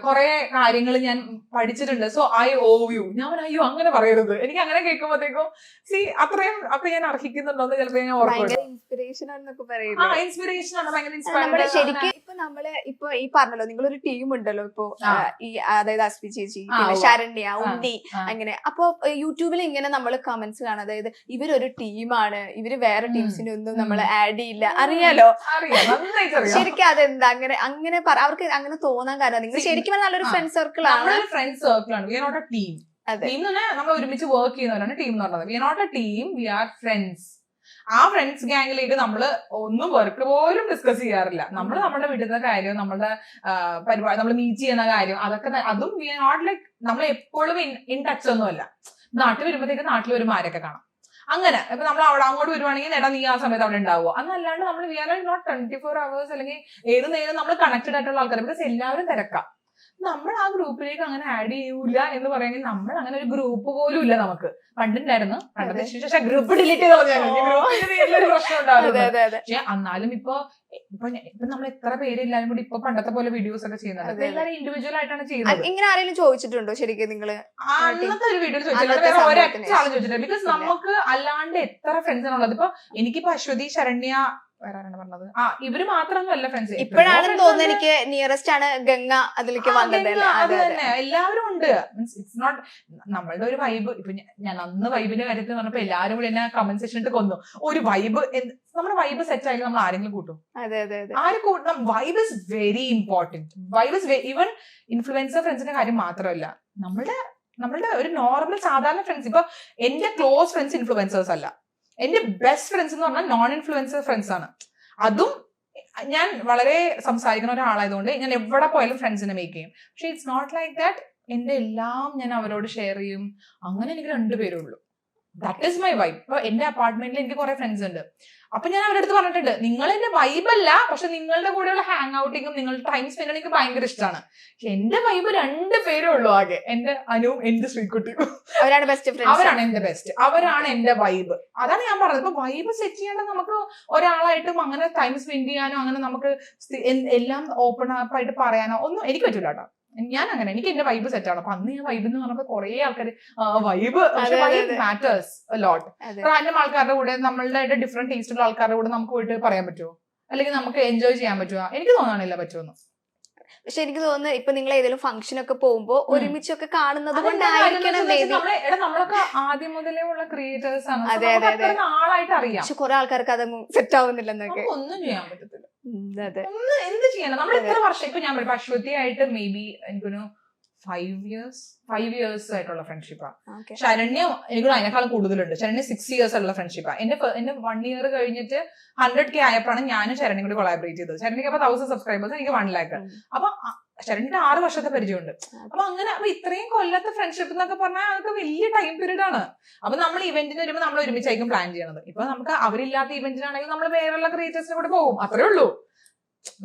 കുറെ കാര്യങ്ങൾ ഞാൻ പഠിച്ചിട്ടുണ്ട്. So I owe you. ഞാൻ അയ്യോ അങ്ങനെ പറയരുത്, എനിക്ക് അങ്ങനെ കേൾക്കുമ്പോഴത്തേക്കും അത്രയും അപ്പൊ ഞാൻ അർഹിക്കുന്നുണ്ടോന്ന് ചിലപ്പോ ഞാൻ ഓർക്കും. ഇൻസ്പിറേഷൻ ആണ്, ഭയങ്കര ഇൻസ്പയർ. ഇപ്പൊ നമ്മള് ഇപ്പൊ ഈ പറഞ്ഞല്ലോ നിങ്ങളൊരു ടീം ഉണ്ടല്ലോ ഇപ്പൊ ഈ അതായത് അസ്മി ചേച്ചി, പിന്നെ ശരണ്യ, ഉണ്ണി, അങ്ങനെ. അപ്പൊ യൂട്യൂബിൽ ഇങ്ങനെ നമ്മൾ കമന്റ്സ് കാണാം, അതായത് ഇവരൊരു ടീമാണ്, ഇവര് വേറെ ടീംസിനെ ഒന്നും നമ്മൾ ആഡ് ചെയ്യില്ല, അറിയാലോ. ശരിക്കും അതെന്താ അങ്ങനെ അങ്ങനെ അവർക്ക് അങ്ങനെ തോന്നാൻ കാരണം നിങ്ങൾ ശരിക്കും നല്ലൊരു ഫ്രണ്ട് സർക്കിൾ ആണ്. ഫ്രണ്ട് സർക്കിൾ ആണ്. We are not a team. Team എന്ന് പറഞ്ഞാൽ നമ്മൾ ഒരുമിച്ച് വർക്ക് ചെയ്യുന്നവരാണ് ടീം എന്ന് പറയുന്നത്. We are not a team, we are friends. ആ ഫ്രണ്ട്സ് ഗ്യാങ്ങിലേക്ക് നമ്മൾ ഒന്നും വർക്ക് പോലും ഡിസ്കസ് ചെയ്യാറില്ല. നമ്മൾ നമ്മുടെ വീട്ടിലത്തെ കാര്യം, നമ്മുടെ പരിപാടി, നമ്മൾ മീറ്റ് ചെയ്യുന്ന കാര്യം, അതൊക്കെ അതും വി ആർ നോട്ട് ലൈക്ക് നമ്മൾ എപ്പോഴും ഇൻ ടച്ച് ഒന്നുമല്ല. നാട്ടിൽ വരുമ്പോഴത്തേക്ക് നാട്ടിൽ വരുമാരൊക്കെ കാണാം. അങ്ങനെ ഇപ്പൊ നമ്മൾ അവിടെ അങ്ങോട്ട് വരുവാണെങ്കിൽ നേടാ നീ ആ സമയത്ത് അവിടെ ഉണ്ടാവുക. അതല്ലാണ്ട് നമ്മൾ വി ആർ നോട്ട് 24 hours അല്ലെങ്കിൽ ഏത് നേരം നമ്മൾ കണക്റ്റഡ് ആയിട്ടുള്ള ആൾക്കാർ. ബിക്കോസ് എല്ലാവരും തിരക്കാം. നമ്മൾ ആ ഗ്രൂപ്പിലേക്ക് അങ്ങനെ ആഡ് ചെയ്യൂല എന്ന് പറയുമെങ്കിൽ നമ്മൾ അങ്ങനെ ഒരു ഗ്രൂപ്പ് പോലും ഇല്ല നമുക്ക്. പണ്ടുണ്ടായിരുന്നു, പണ്ടത്തെ ശേഷം ഗ്രൂപ്പ് ഡിലീറ്റ് ചെയ്ത് പ്രശ്നം ഉണ്ടാവില്ല. പക്ഷെ എന്നാലും ഇപ്പൊ നമ്മൾ എത്ര പേര് എല്ലാവരും കൂടി ഇപ്പൊ പണ്ടത്തെ പോലെ വീഡിയോസ് ഒക്കെ ചെയ്യുന്നത് എല്ലാവരും ഇൻഡിവിജ്വൽ ആയിട്ടാണ് ചെയ്യുന്നത്. ഇങ്ങനെ ആരെങ്കിലും ചോദിച്ചിട്ടുണ്ടോ ശരിക്കും നിങ്ങള്? അന്നത്തെ ഒരു വീഡിയോ ചോദിച്ചിട്ടുണ്ട്, വേറെ ഒരൊറ്റ ആളും ചോദിച്ചിട്ടുണ്ട്. ബിക്കോസ് നമുക്ക് അല്ലാണ്ട് എത്ര ഫ്രണ്ട്സ് ആണുള്ളത്. ഇപ്പൊ എനിക്കിപ്പോ അശ്വതി, ശരണ്യ, വേറെ ആരാണ് പറഞ്ഞത്, ഇവര് മാത്രമല്ല ഫ്രണ്ട്സ്. ഇപ്പോഴാണെന്ന് തോന്നുന്നു എനിക്ക് നിയറസ്റ്റ് ആണ് ഗംഗ അതിലേക്ക് വന്നത്. അത് തന്നെ, എല്ലാവരും ഉണ്ട്. മീൻസ് ഇറ്റ്സ് നോട്ട് നമ്മളുടെ ഒരു വൈബ്. ഇപ്പൊ ഞാൻ അന്ന് വൈബിന്റെ കാര്യത്തിൽ പറഞ്ഞപ്പോ എല്ലാവരും കൂടി എന്നെ കമന്റ് സെക്ഷൻ ഇട്ട് കൊന്നു. ഒരു വൈബ്, നമ്മുടെ വൈബ് സെറ്റ് ആയാലും നമ്മൾ ആരെങ്കിലും കൂട്ടും. ആര് കൂട്ടണം? Vibe is very important. Vibe is even influencer ഫ്രണ്ട്സിന്റെ കാര്യം മാത്രമല്ല, നമ്മളുടെ ഒരു നോർമൽ സാധാരണ ഫ്രണ്ട്സ്. ഇപ്പൊ എന്റെ ക്ലോസ് ഫ്രണ്ട്സ് ഇൻഫ്ലുവൻസേഴ്സ് അല്ല. എന്റെ ബെസ്റ്റ് ഫ്രണ്ട്സ് എന്ന് പറഞ്ഞാൽ നോൺ ഇൻഫ്ലുവൻസർ ഫ്രണ്ട്സ് ആണ്. അതും ഞാൻ വളരെ സംസാരിക്കുന്ന ഒരാളായതുകൊണ്ട് ഞാൻ എവിടെ പോയാലും ഫ്രണ്ട്സിനെ മേക്ക് ചെയ്യും. പക്ഷെ ഇറ്റ്സ് നോട്ട് ലൈക്ക് ദാറ്റ് എന്റെ എല്ലാം ഞാൻ അവരോട് ഷെയർ ചെയ്യും. അങ്ങനെ എനിക്ക് 2 പേരേ ഉള്ളൂ. That is my vibe. ഇപ്പൊ എന്റെ അപ്പാർട്ട്മെന്റിൽ എനിക്ക് കുറെ ഫ്രണ്ട്സ് ഉണ്ട്. അപ്പൊ ഞാൻ അവരുടെ അടുത്ത് പറഞ്ഞിട്ടുണ്ട്, നിങ്ങൾ എന്റെ വൈബല്ല, പക്ഷെ നിങ്ങളുടെ കൂടെയുള്ള ഹാങ് ഔട്ടിങ്ങും നിങ്ങളുടെ ടൈം സ്പെൻഡ് എനിക്ക് ഭയങ്കര ഇഷ്ടമാണ്. പക്ഷെ എന്റെ വൈബ് 2 പേരേ ഉള്ളൂ ആകെ, എന്റെ അനുവും എന്റെ ശ്രീകുട്ടിയും. അവരാണ് ബെസ്റ്റ് ഫ്രണ്ട്സ്, അവരാണ് എന്റെ ബെസ്റ്റ്, അവരാണ് എന്റെ വൈബ്. അതാണ് ഞാൻ പറഞ്ഞത്. ഇപ്പൊ വൈബ് സെറ്റ് ചെയ്യാണ്ട് നമുക്ക് ഒരാളായിട്ടും അങ്ങനെ ടൈം സ്പെൻഡ് ചെയ്യാനോ അങ്ങനെ നമുക്ക് എല്ലാം ഓപ്പൺ അപ്പ് ആയിട്ട് പറയാനോ ഒന്നും എനിക്ക് പറ്റൂല കേട്ടോ. ഞാൻ അങ്ങനെ, എനിക്ക് എന്റെ വൈബ് സെറ്റ് ആണ്. അപ്പൊ അന്ന് ഞാൻ വൈബ് എന്ന് പറഞ്ഞപ്പോ കുറെ ആൾക്കാർ വൈബ് മാറ്റേഴ്സ് ലോട്ട്. റാൻഡം ആൾക്കാരുടെ കൂടെ നമ്മളുടെ ഡിഫറെന്റ് ടേസ്റ്റുള്ള ആൾക്കാരുടെ കൂടെ നമുക്ക് പോയിട്ട് പറയാൻ പറ്റുമോ, അല്ലെങ്കിൽ നമുക്ക് എൻജോയ് ചെയ്യാൻ പറ്റുമോ? എനിക്ക് തോന്നാനില്ല പറ്റുമെന്ന്. പക്ഷെ എനിക്ക് തോന്നുന്നു ഇപ്പൊ നിങ്ങൾ ഏതെങ്കിലും ഫംഗ്ഷൻ ഒക്കെ പോകുമ്പോ ഒരുമിച്ചൊക്കെ കാണുന്നത് കൊണ്ടായിരിക്കണം. നമ്മളൊക്കെ ആദ്യം മുതലേ ഉള്ള ക്രിയേറ്റേഴ്സ് ആണ്, ആളായിട്ട് അറിയാം. പക്ഷെ കുറെ ആൾക്കാർക്ക് അതൊന്നും സെറ്റ് ആവുന്നില്ലെന്നൊക്കെ. ഒന്നും ചെയ്യാൻ പറ്റത്തില്ല. എന്ത് ചെയ്യാനാ? നമ്മൾ എത്ര വർഷം ഇപ്പൊ ഞാൻ അശ്വതി ആയിട്ട് മേ ബി എനിക്കൊരു 5 years ആയിട്ടുള്ള ഫ്രണ്ട്ഷിപ്പാണ്. ശരണ്യ എനിക്ക് അതിനേക്കാളും കൂടുതലുണ്ട്. ശരണ്യ 6 years ആയിട്ടുള്ള ഫ്രണ്ട്ഷിപ്പാണ്. എന്റെ 1 year കഴിഞ്ഞിട്ട് 100K ആയപ്പോഴാണ് ഞാനും ശരണ്യം കൂടി കൊളാബറേറ്റ് ചെയ്തത്. ശരണ്യക്ക് അപ്പൊ 1000 സബ്സ്ക്രൈബേഴ്സ്, എനിക്ക് 1 lakh. അപ്പൊ ശരണ്യന്റെ 6 വർഷത്തെ പരിചയമുണ്ട്. അപ്പൊ അങ്ങനെ അപ്പൊ ഇത്രയും കൊല്ലത്തെ ഫ്രണ്ട്ഷിപ്പ് എന്നൊക്കെ പറഞ്ഞാൽ അതൊക്കെ വലിയ ടൈം പീരീഡ് ആണ്. അപ്പൊ നമ്മൾ ഇവന്റിന് വരുമ്പോൾ നമ്മൾ ഒരുമിച്ചായിരിക്കും പ്ലാൻ ചെയ്യണത്. ഇപ്പൊ നമുക്ക് അവരില്ലാത്ത ഇവന്റിനാണെങ്കിൽ നമ്മൾ വേറെയുള്ള ക്രിയേറ്റേഴ്സിനെ കൂടെ പോകും, അത്രേ ഉള്ളൂ.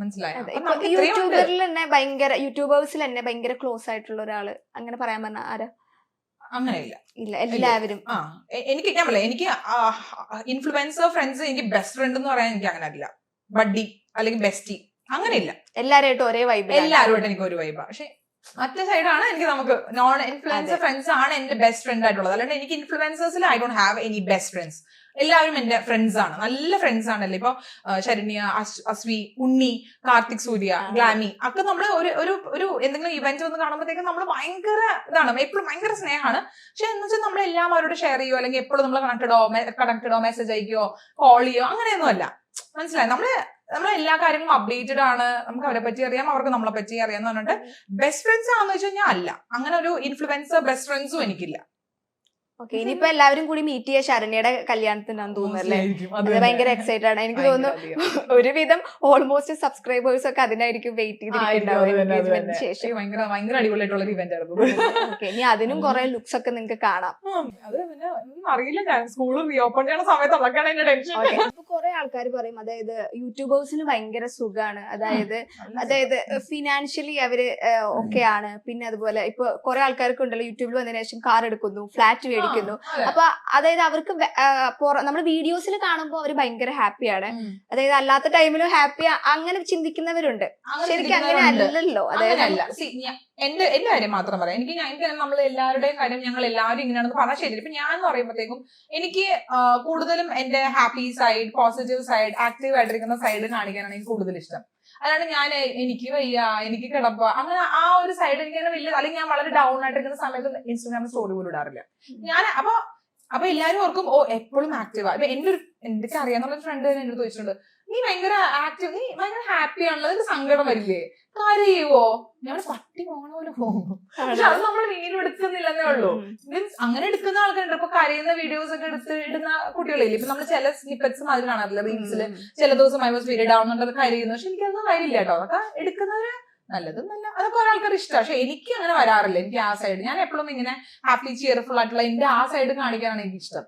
മനസ്സിലായോ? യൂട്യൂബേഴ്സിൽ തന്നെ ഭയങ്കര ക്ലോസ് ആയിട്ടുള്ള ഒരാള് അങ്ങനെ പറയാൻ പറഞ്ഞ ആരാ? അങ്ങനെയില്ല. ഇല്ല, എല്ലാവരും എനിക്ക് ഞാൻ പറയാം, എനിക്ക് ഇൻഫ്ലുവൻസർ ഫ്രണ്ട്സ് എനിക്ക് ബെസ്റ്റ് ഫ്രണ്ട് എന്ന് പറയാൻ എനിക്ക് അങ്ങനെ ഇല്ല. ബഡ്ഡി അല്ലെങ്കിൽ ബെസ്റ്റി അങ്ങനെയില്ല. എല്ലാവരുമായിട്ടും ഒരേ വൈബ്, എല്ലാവരുമായിട്ട് എനിക്ക് ഒരു വൈബാ. പക്ഷെ മറ്റേ സൈഡാണ് എനിക്ക് നമുക്ക് നോൺ ഇൻഫ്ലുവൻസർ ഫ്രണ്ട്സ് ആണ് എന്റെ ബെസ്റ്റ് ഫ്രണ്ട് ആയിട്ടുള്ളത്. അല്ലാണ്ട് എനിക്ക് ഇൻഫ്ലുവൻസേഴ്സിൽ I don't have any best friends. എല്ലാവരും എന്റെ ഫ്രണ്ട്സ് ആണ്, നല്ല ഫ്രണ്ട്സ് ആണല്ലേ. ഇപ്പൊ ശരണ്യ, അസ്വി, ഉണ്ണി, കാർത്തിക് സൂര്യ, ഗ്ലാമി ഒക്കെ നമ്മള് ഒരു എന്തെങ്കിലും ഇവന്റ് ഒന്ന് കാണുമ്പോഴത്തേക്കും നമ്മൾ ഭയങ്കര ഇതാണ്, എപ്പോഴും ഭയങ്കര സ്നേഹമാണ്. പക്ഷെ എന്ന് വെച്ചാൽ നമ്മൾ എല്ലാം അവരോട് ഷെയർ ചെയ്യോ അല്ലെങ്കിൽ എപ്പോഴും നമ്മൾ കണക്റ്റഡോ മെസ്സേജ് അയക്കുകയോ കോൾ ചെയ്യോ അങ്ങനെയൊന്നും അല്ല. മനസ്സിലായി? നമ്മൾ എല്ലാ കാര്യങ്ങളും അപ്ഡേറ്റഡ് ആണ്, നമുക്ക് അവരെ പറ്റി അറിയാം, അവർക്ക് നമ്മളെ പറ്റി അറിയാന്ന് പറഞ്ഞിട്ട് ബെസ്റ്റ് ഫ്രണ്ട്സ് ആണെന്ന് വെച്ച് കഴിഞ്ഞാൽ അല്ല. അങ്ങനെ ഒരു ഇൻഫ്ലുവൻസർ ബെസ്റ്റ് ഫ്രണ്ട്സും എനിക്കില്ല. ഓക്കെ, ഇനിയിപ്പോ എല്ലാവരും കൂടി മീറ്റ് ചെയ്യാൻ ശരണ്യയുടെ കല്യാണത്തിനാന്ന് തോന്നുന്നല്ലേ? അത് ഭയങ്കര എക്സൈറ്റഡ് ആണ്. എനിക്ക് തോന്നുന്നു ഒരുവിധം ഓൾമോസ്റ്റ് സബ്സ്ക്രൈബേഴ്സ് ഒക്കെ അതിനായിരിക്കും വെയിറ്റ് ചെയ്തിരിക്കുന്നുണ്ടാവും ശേഷം. ഭയങ്കര അടിപൊളിയായിട്ടുള്ള ഇവന്റ് ആയിരുന്നു. ഓക്കെ, ഇനി അതിനും കുറെ ലുക്സ് ഒക്കെ നിങ്ങൾക്ക് കാണാം. അത് പിന്നെ ഒന്നും അറിയില്ല, ഞാൻ സ്കൂൾ റീഓപ്പൺ ചെയ്യുന്ന സമയത്ത് അതൊക്കെയാണ് എന്റെ ടെൻഷൻ. കുറെ ആൾക്കാർ പറയും, അതായത് യൂട്യൂബേഴ്സിന് ഭയങ്കര സുഖാണ്, അതായത് ഫിനാൻഷ്യലി അവര് ഓക്കെ ആണ്. പിന്നെ അതുപോലെ ഇപ്പൊ കുറെ ആൾക്കാർക്ക് ഉണ്ടല്ലോ യൂട്യൂബിൽ വന്നതിന് ശേഷം കാർ എടുക്കുന്നു, ഫ്ലാറ്റ് മേടിക്കുന്നു. അപ്പൊ അതായത് അവർക്ക് നമ്മുടെ വീഡിയോസിൽ കാണുമ്പോൾ അവര് ഭയങ്കര ഹാപ്പിയാണ്, അതായത് അല്ലാത്ത ടൈമിലും ഹാപ്പി, അങ്ങനെ ചിന്തിക്കുന്നവരുണ്ട്. ശരിക്കും അങ്ങനെ അല്ലല്ലോ. അതായത് എന്റെ കാര്യം മാത്രം പറയാം. എനിക്ക് നമ്മൾ എല്ലാവരുടെയും കാര്യം ഞങ്ങൾ എല്ലാവരും ഇങ്ങനെയാണെന്ന് പറഞ്ഞാൽ ശരി. ഇപ്പൊ ഞാൻ എന്ന് പറയുമ്പോഴത്തേക്കും എനിക്ക് കൂടുതലും എന്റെ happy side, positive side, active ആയിട്ടിരിക്കുന്ന സൈഡ് കാണിക്കാനാണ് എനിക്ക് കൂടുതൽ ഇഷ്ടം. അല്ലാണ്ട് ഞാൻ എനിക്ക് വയ്യ, എനിക്ക് കിടപ്പ, അങ്ങനെ ആ ഒരു സൈഡ് എനിക്ക് വലിയ, അല്ലെങ്കിൽ ഞാൻ വളരെ ഡൗൺ ആയിട്ടിരിക്കുന്ന സമയത്ത് ഇൻസ്റ്റാഗ്രാമിൽ സ്റ്റോറി പോലും ഇടാറില്ല ഞാൻ. അപ്പൊ എല്ലാവരും ഓർക്കും ഓ എപ്പോഴും ആക്റ്റീവാ. ഇപ്പൊ എന്തൊക്കെ അറിയാന്നുള്ള ഫ്രണ്ട് തന്നെ എന്നോട് ചോദിച്ചിട്ടുണ്ട്, നീ ഭയങ്കര ആക്റ്റീവ്, നീ ഭയങ്കര ഹാപ്പി ആണല്ലോ, നിനക്ക് സങ്കടം വരില്ലേ, കരയുവോ? ഞാൻ പട്ടി പോണ പോലെ പോകും. പക്ഷെ അത് നമ്മൾ വീഡിയോ എടുക്കുന്നില്ലെന്നേ ഉള്ളൂ. മീൻസ് അങ്ങനെ എടുക്കുന്ന ആൾക്കാരുണ്ട്. ഇപ്പൊ കരയുന്ന വീഡിയോസ് ഒക്കെ ഇടുന്ന കുട്ടികളില്ലേ? ഇപ്പൊ നമ്മൾ ചില സ്നിപ്പറ്റ്സ് മാതിരി കാണാറില്ല റീൽസില്. ചില ദിവസം ഐ വാസ് വെരി ഡൗൺ എന്നുള്ളത് കരയുന്നു. പക്ഷെ എനിക്കതൊന്നും വരില്ല കേട്ടോ. അതൊക്കെ എടുക്കുന്നവര് നല്ലതും നല്ല, അതൊക്കെ ഒരാൾക്കാർ ഇഷ്ടമാണ്. പക്ഷെ എനിക്ക് അങ്ങനെ വരാറില്ല. എനിക്ക് ആ സൈഡ്, ഞാൻ എപ്പോഴും ഇങ്ങനെ ഹാപ്പി ചിയർഫുൾ ആയിട്ടുള്ള എന്റെ ആ സൈഡ് കാണിക്കാനാണ് എനിക്ക് ഇഷ്ടം.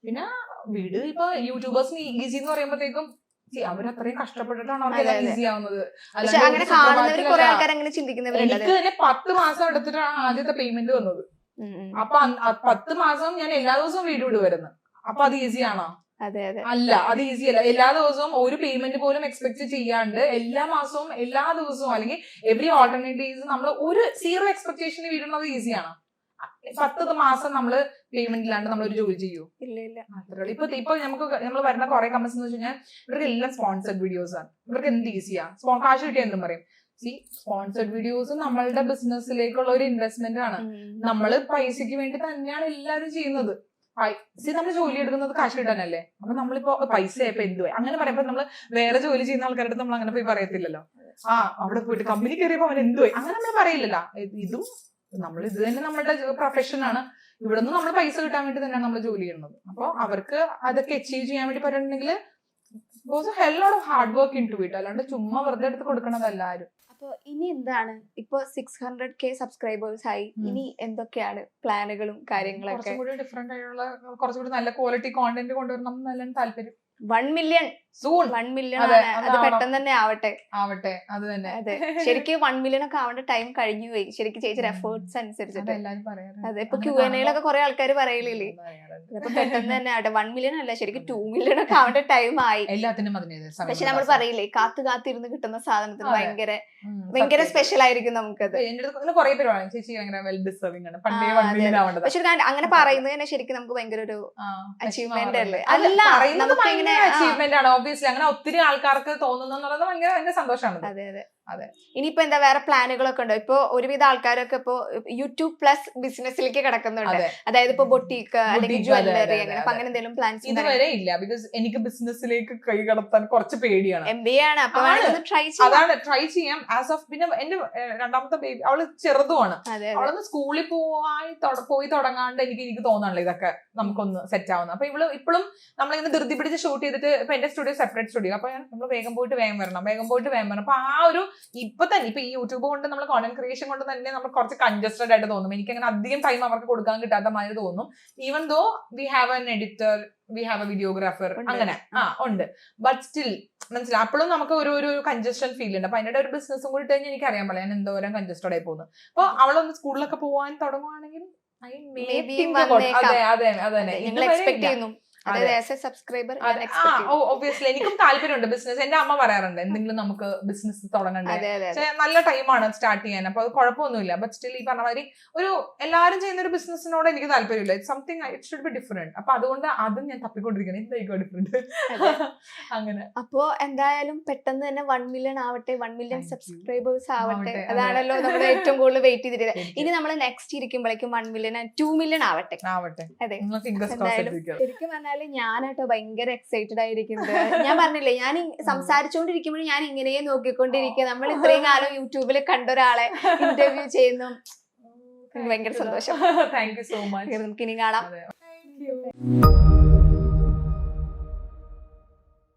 പിന്നെ വീട് ഇപ്പൊ യൂട്യൂബേഴ്സിന് ഈസി എന്ന് പറയുമ്പോഴത്തേക്കും അവർ അത്രയും കഷ്ടപ്പെട്ടിട്ടാണ് അവർക്ക് ഈസി ആവുന്നത്. എനിക്ക് തന്നെ 10 മാസം എടുത്തിട്ടാണ് ആദ്യത്തെ പേയ്മെന്റ് വന്നത്. അപ്പൊ 10 മാസം ഞാൻ എല്ലാ ദിവസവും വീഡിയോ ഇടുവായിരുന്നു. അപ്പൊ അത് ഈസി ആണോ? അല്ല, അത് ഈസി അല്ല. എല്ലാ ദിവസവും ഒരു പേയ്മെന്റ് പോലും എക്സ്പെക്ട് ചെയ്യാണ്ട് എല്ലാ മാസവും എല്ലാ ദിവസവും അല്ലെങ്കിൽ എവറി ഓൾട്ടർനേറ്റ് ഡേയ്സ് നമ്മൾ ഒരു 0 എക്സ്പെക്ടേഷൻ വീടുന്നത് ഈസിയാണ്. 10 മാസം നമ്മള് പേയ്മെന്റ് ഇല്ലാണ്ട് നമ്മളൊരു ജോലി ചെയ്യൂ? ഇല്ല. ഇപ്പൊ നമ്മൾ വരുന്ന കുറെ കമന്റ്സ് എന്ന് വെച്ച് കഴിഞ്ഞാൽ ഇവർക്ക് എല്ലാം സ്പോൺസർഡ് വീഡിയോസ് ആണ്. ഇവർക്ക് എന്ത് ഈസിയാ, കാശ് കിട്ടിയ എന്തും പറയും. സ്പോൺസർഡ് വീഡിയോസ് നമ്മളുടെ ബിസിനസ്സിലേക്കുള്ള ഒരു ഇൻവെസ്റ്റ്മെന്റ് ആണ്. നമ്മള് പൈസക്ക് വേണ്ടി തന്നെയാണ് എല്ലാവരും ചെയ്യുന്നത്. നമ്മൾ ജോലി എടുക്കുന്നത് കാശ് കിട്ടാനല്ലേ. അപ്പൊ നമ്മളിപ്പോ പൈസ ഇപ്പൊ എന്തുവായി അങ്ങനെ പറയുമ്പോ നമ്മള് വേറെ ജോലി ചെയ്യുന്ന ആൾക്കാരുടെ നമ്മൾ അങ്ങനെ പോയി പറയത്തില്ലല്ലോ. അവിടെ പോയിട്ട് കമ്പനി കയറിയപ്പോ അവൻ എന്തുവായി അങ്ങനെ നമ്മൾ പറയില്ലല്ലോ. ഇതും നമ്മൾ ഇത് തന്നെ നമ്മളുടെ പ്രൊഫഷൻ ആണ്. ഇവിടെ നിന്ന് നമ്മൾ പൈസ കിട്ടാൻ വേണ്ടി തന്നെയാണ് നമ്മൾ ജോലി ചെയ്യുന്നത്. അപ്പൊ അവർക്ക് അതൊക്കെ അച്ചീവ് ചെയ്യാൻ വേണ്ടി പറഞ്ഞിട്ടുണ്ടെങ്കിൽ hell lot of hard work into it. അല്ലാണ്ട് ചുമ്മാ വെറുതെ എടുത്ത് കൊടുക്കണതല്ല ആരും. അപ്പൊ ഇനി എന്താണ്, ഇപ്പൊ 600K സബ്സ്ക്രൈബേഴ്സ് ആയി, ഇനി എന്തൊക്കെയാണ് പ്ലാനുകളും കാര്യങ്ങളൊക്കെ? കുറച്ചുകൂടി ഡിഫറെന്റ് ആയിട്ടുള്ള, കുറച്ചുകൂടി നല്ല ക്വാളിറ്റി കോണ്ടന്റ് കൊണ്ടുവരണം നല്ല താല്പര്യം. 1 മില്യൺ സൂൺ. 1 മില്യൺ അത് പെട്ടെന്ന് തന്നെ ആവട്ടെ. അത് തന്നെ. അതെ, ശരിക്കും 1 മില്യൺ ഒക്കെ ആവേണ്ട ടൈം കഴിഞ്ഞു പോയി. ശരിക്കും ചേച്ചിയുടെ എഫേർട്സ് അനുസരിച്ചിട്ട്. അതെ, ഇപ്പൊ Q&Aയിലൊക്കെ കുറെ ആൾക്കാർ പറയലില്ലേ, അപ്പൊ പെട്ടെന്ന് തന്നെ ആവട്ടെ. 1 മില്യൺ അല്ല, ശരിക്കും 2 മില്യൺ ഒക്കെ ആവേണ്ട ടൈം ആയി. എല്ലാത്തിനും. പക്ഷെ നമ്മൾ പറയില്ലേ, കാത്തിരുന്ന് കിട്ടുന്ന സാധനത്തിന് ഭയങ്കര സ്പെഷ്യൽ ആയിരിക്കും നമുക്കത്. പക്ഷെ അങ്ങനെ പറയുന്നത് ശരിക്കും നമുക്ക് ഭയങ്കര ഒരു അച്ചീവ്മെന്റ് അല്ലേ? അല്ല, നമുക്ക് ഇങ്ങനെ അച്ചീവ്മെന്റ് ആണ് ഓബ്വിയസ്ലി. അങ്ങനെ ഒത്തിരി ആൾക്കാർക്ക് തോന്നുന്നത് ഭയങ്കര സന്തോഷമാണ്. അതെ. ഇനിയിപ്പോ എന്താ വേറെ പ്ലാനുകളൊക്കെ ഉണ്ടോ? ഇപ്പൊ ഒരുവിധ ആൾക്കാരൊക്കെ ഇപ്പൊ യൂട്യൂബ് പ്ലസ് ബിസിനസ്സിലേക്ക് കിടക്കുന്നുണ്ട്. അതായത് ഇപ്പൊ ബൊട്ടീക്ക് അല്ലെങ്കിൽ ജ്വല്ലറി അങ്ങനെ അങ്ങനെ എന്തെങ്കിലും പ്ലാൻസ്? ഇതുവരെ ഇല്ല. ബിക്കോസ് എനിക്ക് ബിസിനസ്സിലേക്ക് കൈ കടത്താൻ കുറച്ച് പേടിയാണ്. MBA ആണ്. അപ്പൊ ട്രൈ ചെയ്യാം ആസ് ഓഫ്. പിന്നെ എന്റെ രണ്ടാമത്തെ ബേബി അവള് ചെറുതുമാണ്. അവളൊന്ന് സ്കൂളിൽ പോയി തുടങ്ങാണ്ട് എനിക്ക് തോന്നാണല്ലോ ഇതൊക്കെ നമുക്കൊന്ന് സെറ്റ് ആവുന്നത്. അപ്പൊ ഇപ്പോഴും നമ്മളിങ്ങനെ ധൃതി പിടിച്ച് ഷൂട്ട് ചെയ്തിട്ട്, ഇപ്പൊ എന്റെ സ്റ്റുഡിയോ സെപ്പറേറ്റ് സ്റ്റുഡിയോ. അപ്പൊ നമ്മൾ വേഗം പോയിട്ട് വേഗം വരണം. അപ്പൊ ആ ഒരു ഇപ്പൊ ഈ യൂട്യൂബ് കൊണ്ട് നമ്മൾ കോണ്ടന്റ് ക്രിയേഷൻ കൊണ്ട് തന്നെ നമ്മൾ കുറച്ച് കൺജസ്റ്റഡ് ആയിട്ട് തോന്നും. എനിക്ക് അങ്ങനെ അധികം ടൈം അവർക്ക് കൊടുക്കാൻ കിട്ടാത്ത മാതിരി തോന്നും. Even though we have an editor, we have a videographer, അങ്ങനെ ഉണ്ട്. ബട്ട് സ്റ്റിൽ മനസ്സിലായി, അപ്പോഴും നമുക്ക് ഒരു കൺജസ്റ്റഡ് ഫീൽ ഉണ്ട്. അപ്പൊ അതിന്റെ ഒരു ബിസിനസ്സും കൂടി കഴിഞ്ഞാൽ എനിക്ക് അറിയാൻ പറ്റില്ല ഞാൻ എന്തോരം കൺജസ്റ്റഡ് ആയി പോകുന്നു. അപ്പൊ അവളൊന്ന് സ്കൂളിലൊക്കെ പോകാൻ തുടങ്ങുവാണെങ്കിൽ I may Maybe think about- വന്നേക്കാം. അതെ ഞങ്ങൾ എക്സ്പെക്ട് ചെയ്യുന്നു. അതായത് ആസ് എ സബ്സ്ക്രൈബർ ഒബ്വിയസ്ലി എനിക്കും താല്പര്യമുണ്ട് ബിസിനസ്. എന്റെ അമ്മ പറയാറുണ്ട് എന്തെങ്കിലും നമുക്ക് ബിസിനസ് തുടങ്ങണ്ടേ, അതെ അതെ പക്ഷെ നല്ല ടൈമാണ് സ്റ്റാർട്ട് ചെയ്യാൻ, അപ്പൊ അത് കുഴപ്പമൊന്നുമില്ല. ബട്ട് സ്റ്റിൽ ഈ പറഞ്ഞ മാതിരി ഒരു എല്ലാരും ചെയ്യുന്ന ഒരു ബിസിനസിനോട് എനിക്ക് താല്പര്യമില്ല. Something it should be different. അപ്പൊ അതുകൊണ്ട് അതും ഞാൻ തപ്പിക്കൊണ്ടിരിക്കുന്നത് എന്തായിക്കോ ഡിഫറെന്റ്. അങ്ങനെ അപ്പോ എന്തായാലും പെട്ടെന്ന് തന്നെ 1 million ആവട്ടെ, 1 million Thank you. സബ്സ്ക്രൈബേഴ്സ് ആവട്ടെ. ആവട്ടെ, അതാണല്ലോ നമ്മൾ ഏറ്റവും കൂടുതൽ വെയിറ്റ് ചെയ്തിരിക്കുന്നത്. ഇനി നമ്മൾ നെക്സ്റ്റ് ഇരിക്കുമ്പോഴേക്കും 1 million and 2 million ആവട്ടെ. ആവട്ടെ. അതെ, നിങ്ങൾ fingers crossed എന്തായാലും ഇട്ടിരിക്കുക. ശരിക്കും പറഞ്ഞാല് ഞാനാട്ടോ ഭയങ്കര എക്സൈറ്റഡ് ആയിരിക്കുന്നത്. ഞാൻ പറഞ്ഞില്ലേ, ഞാൻ സംസാരിച്ചുകൊണ്ടിരിക്കുമ്പോഴും ഞാൻ ഇങ്ങനെ നോക്കിക്കൊണ്ടിരിക്കുക. നമ്മൾ ഇത്രയും കാലം യൂട്യൂബിൽ കണ്ട ഒരാളെ ഇന്റർവ്യൂ ചെയ്യുന്നു. എനിക്ക് ഭയങ്കര സന്തോഷം. Thank you so much. നമുക്ക് ഇനി കാണാം. അതെ.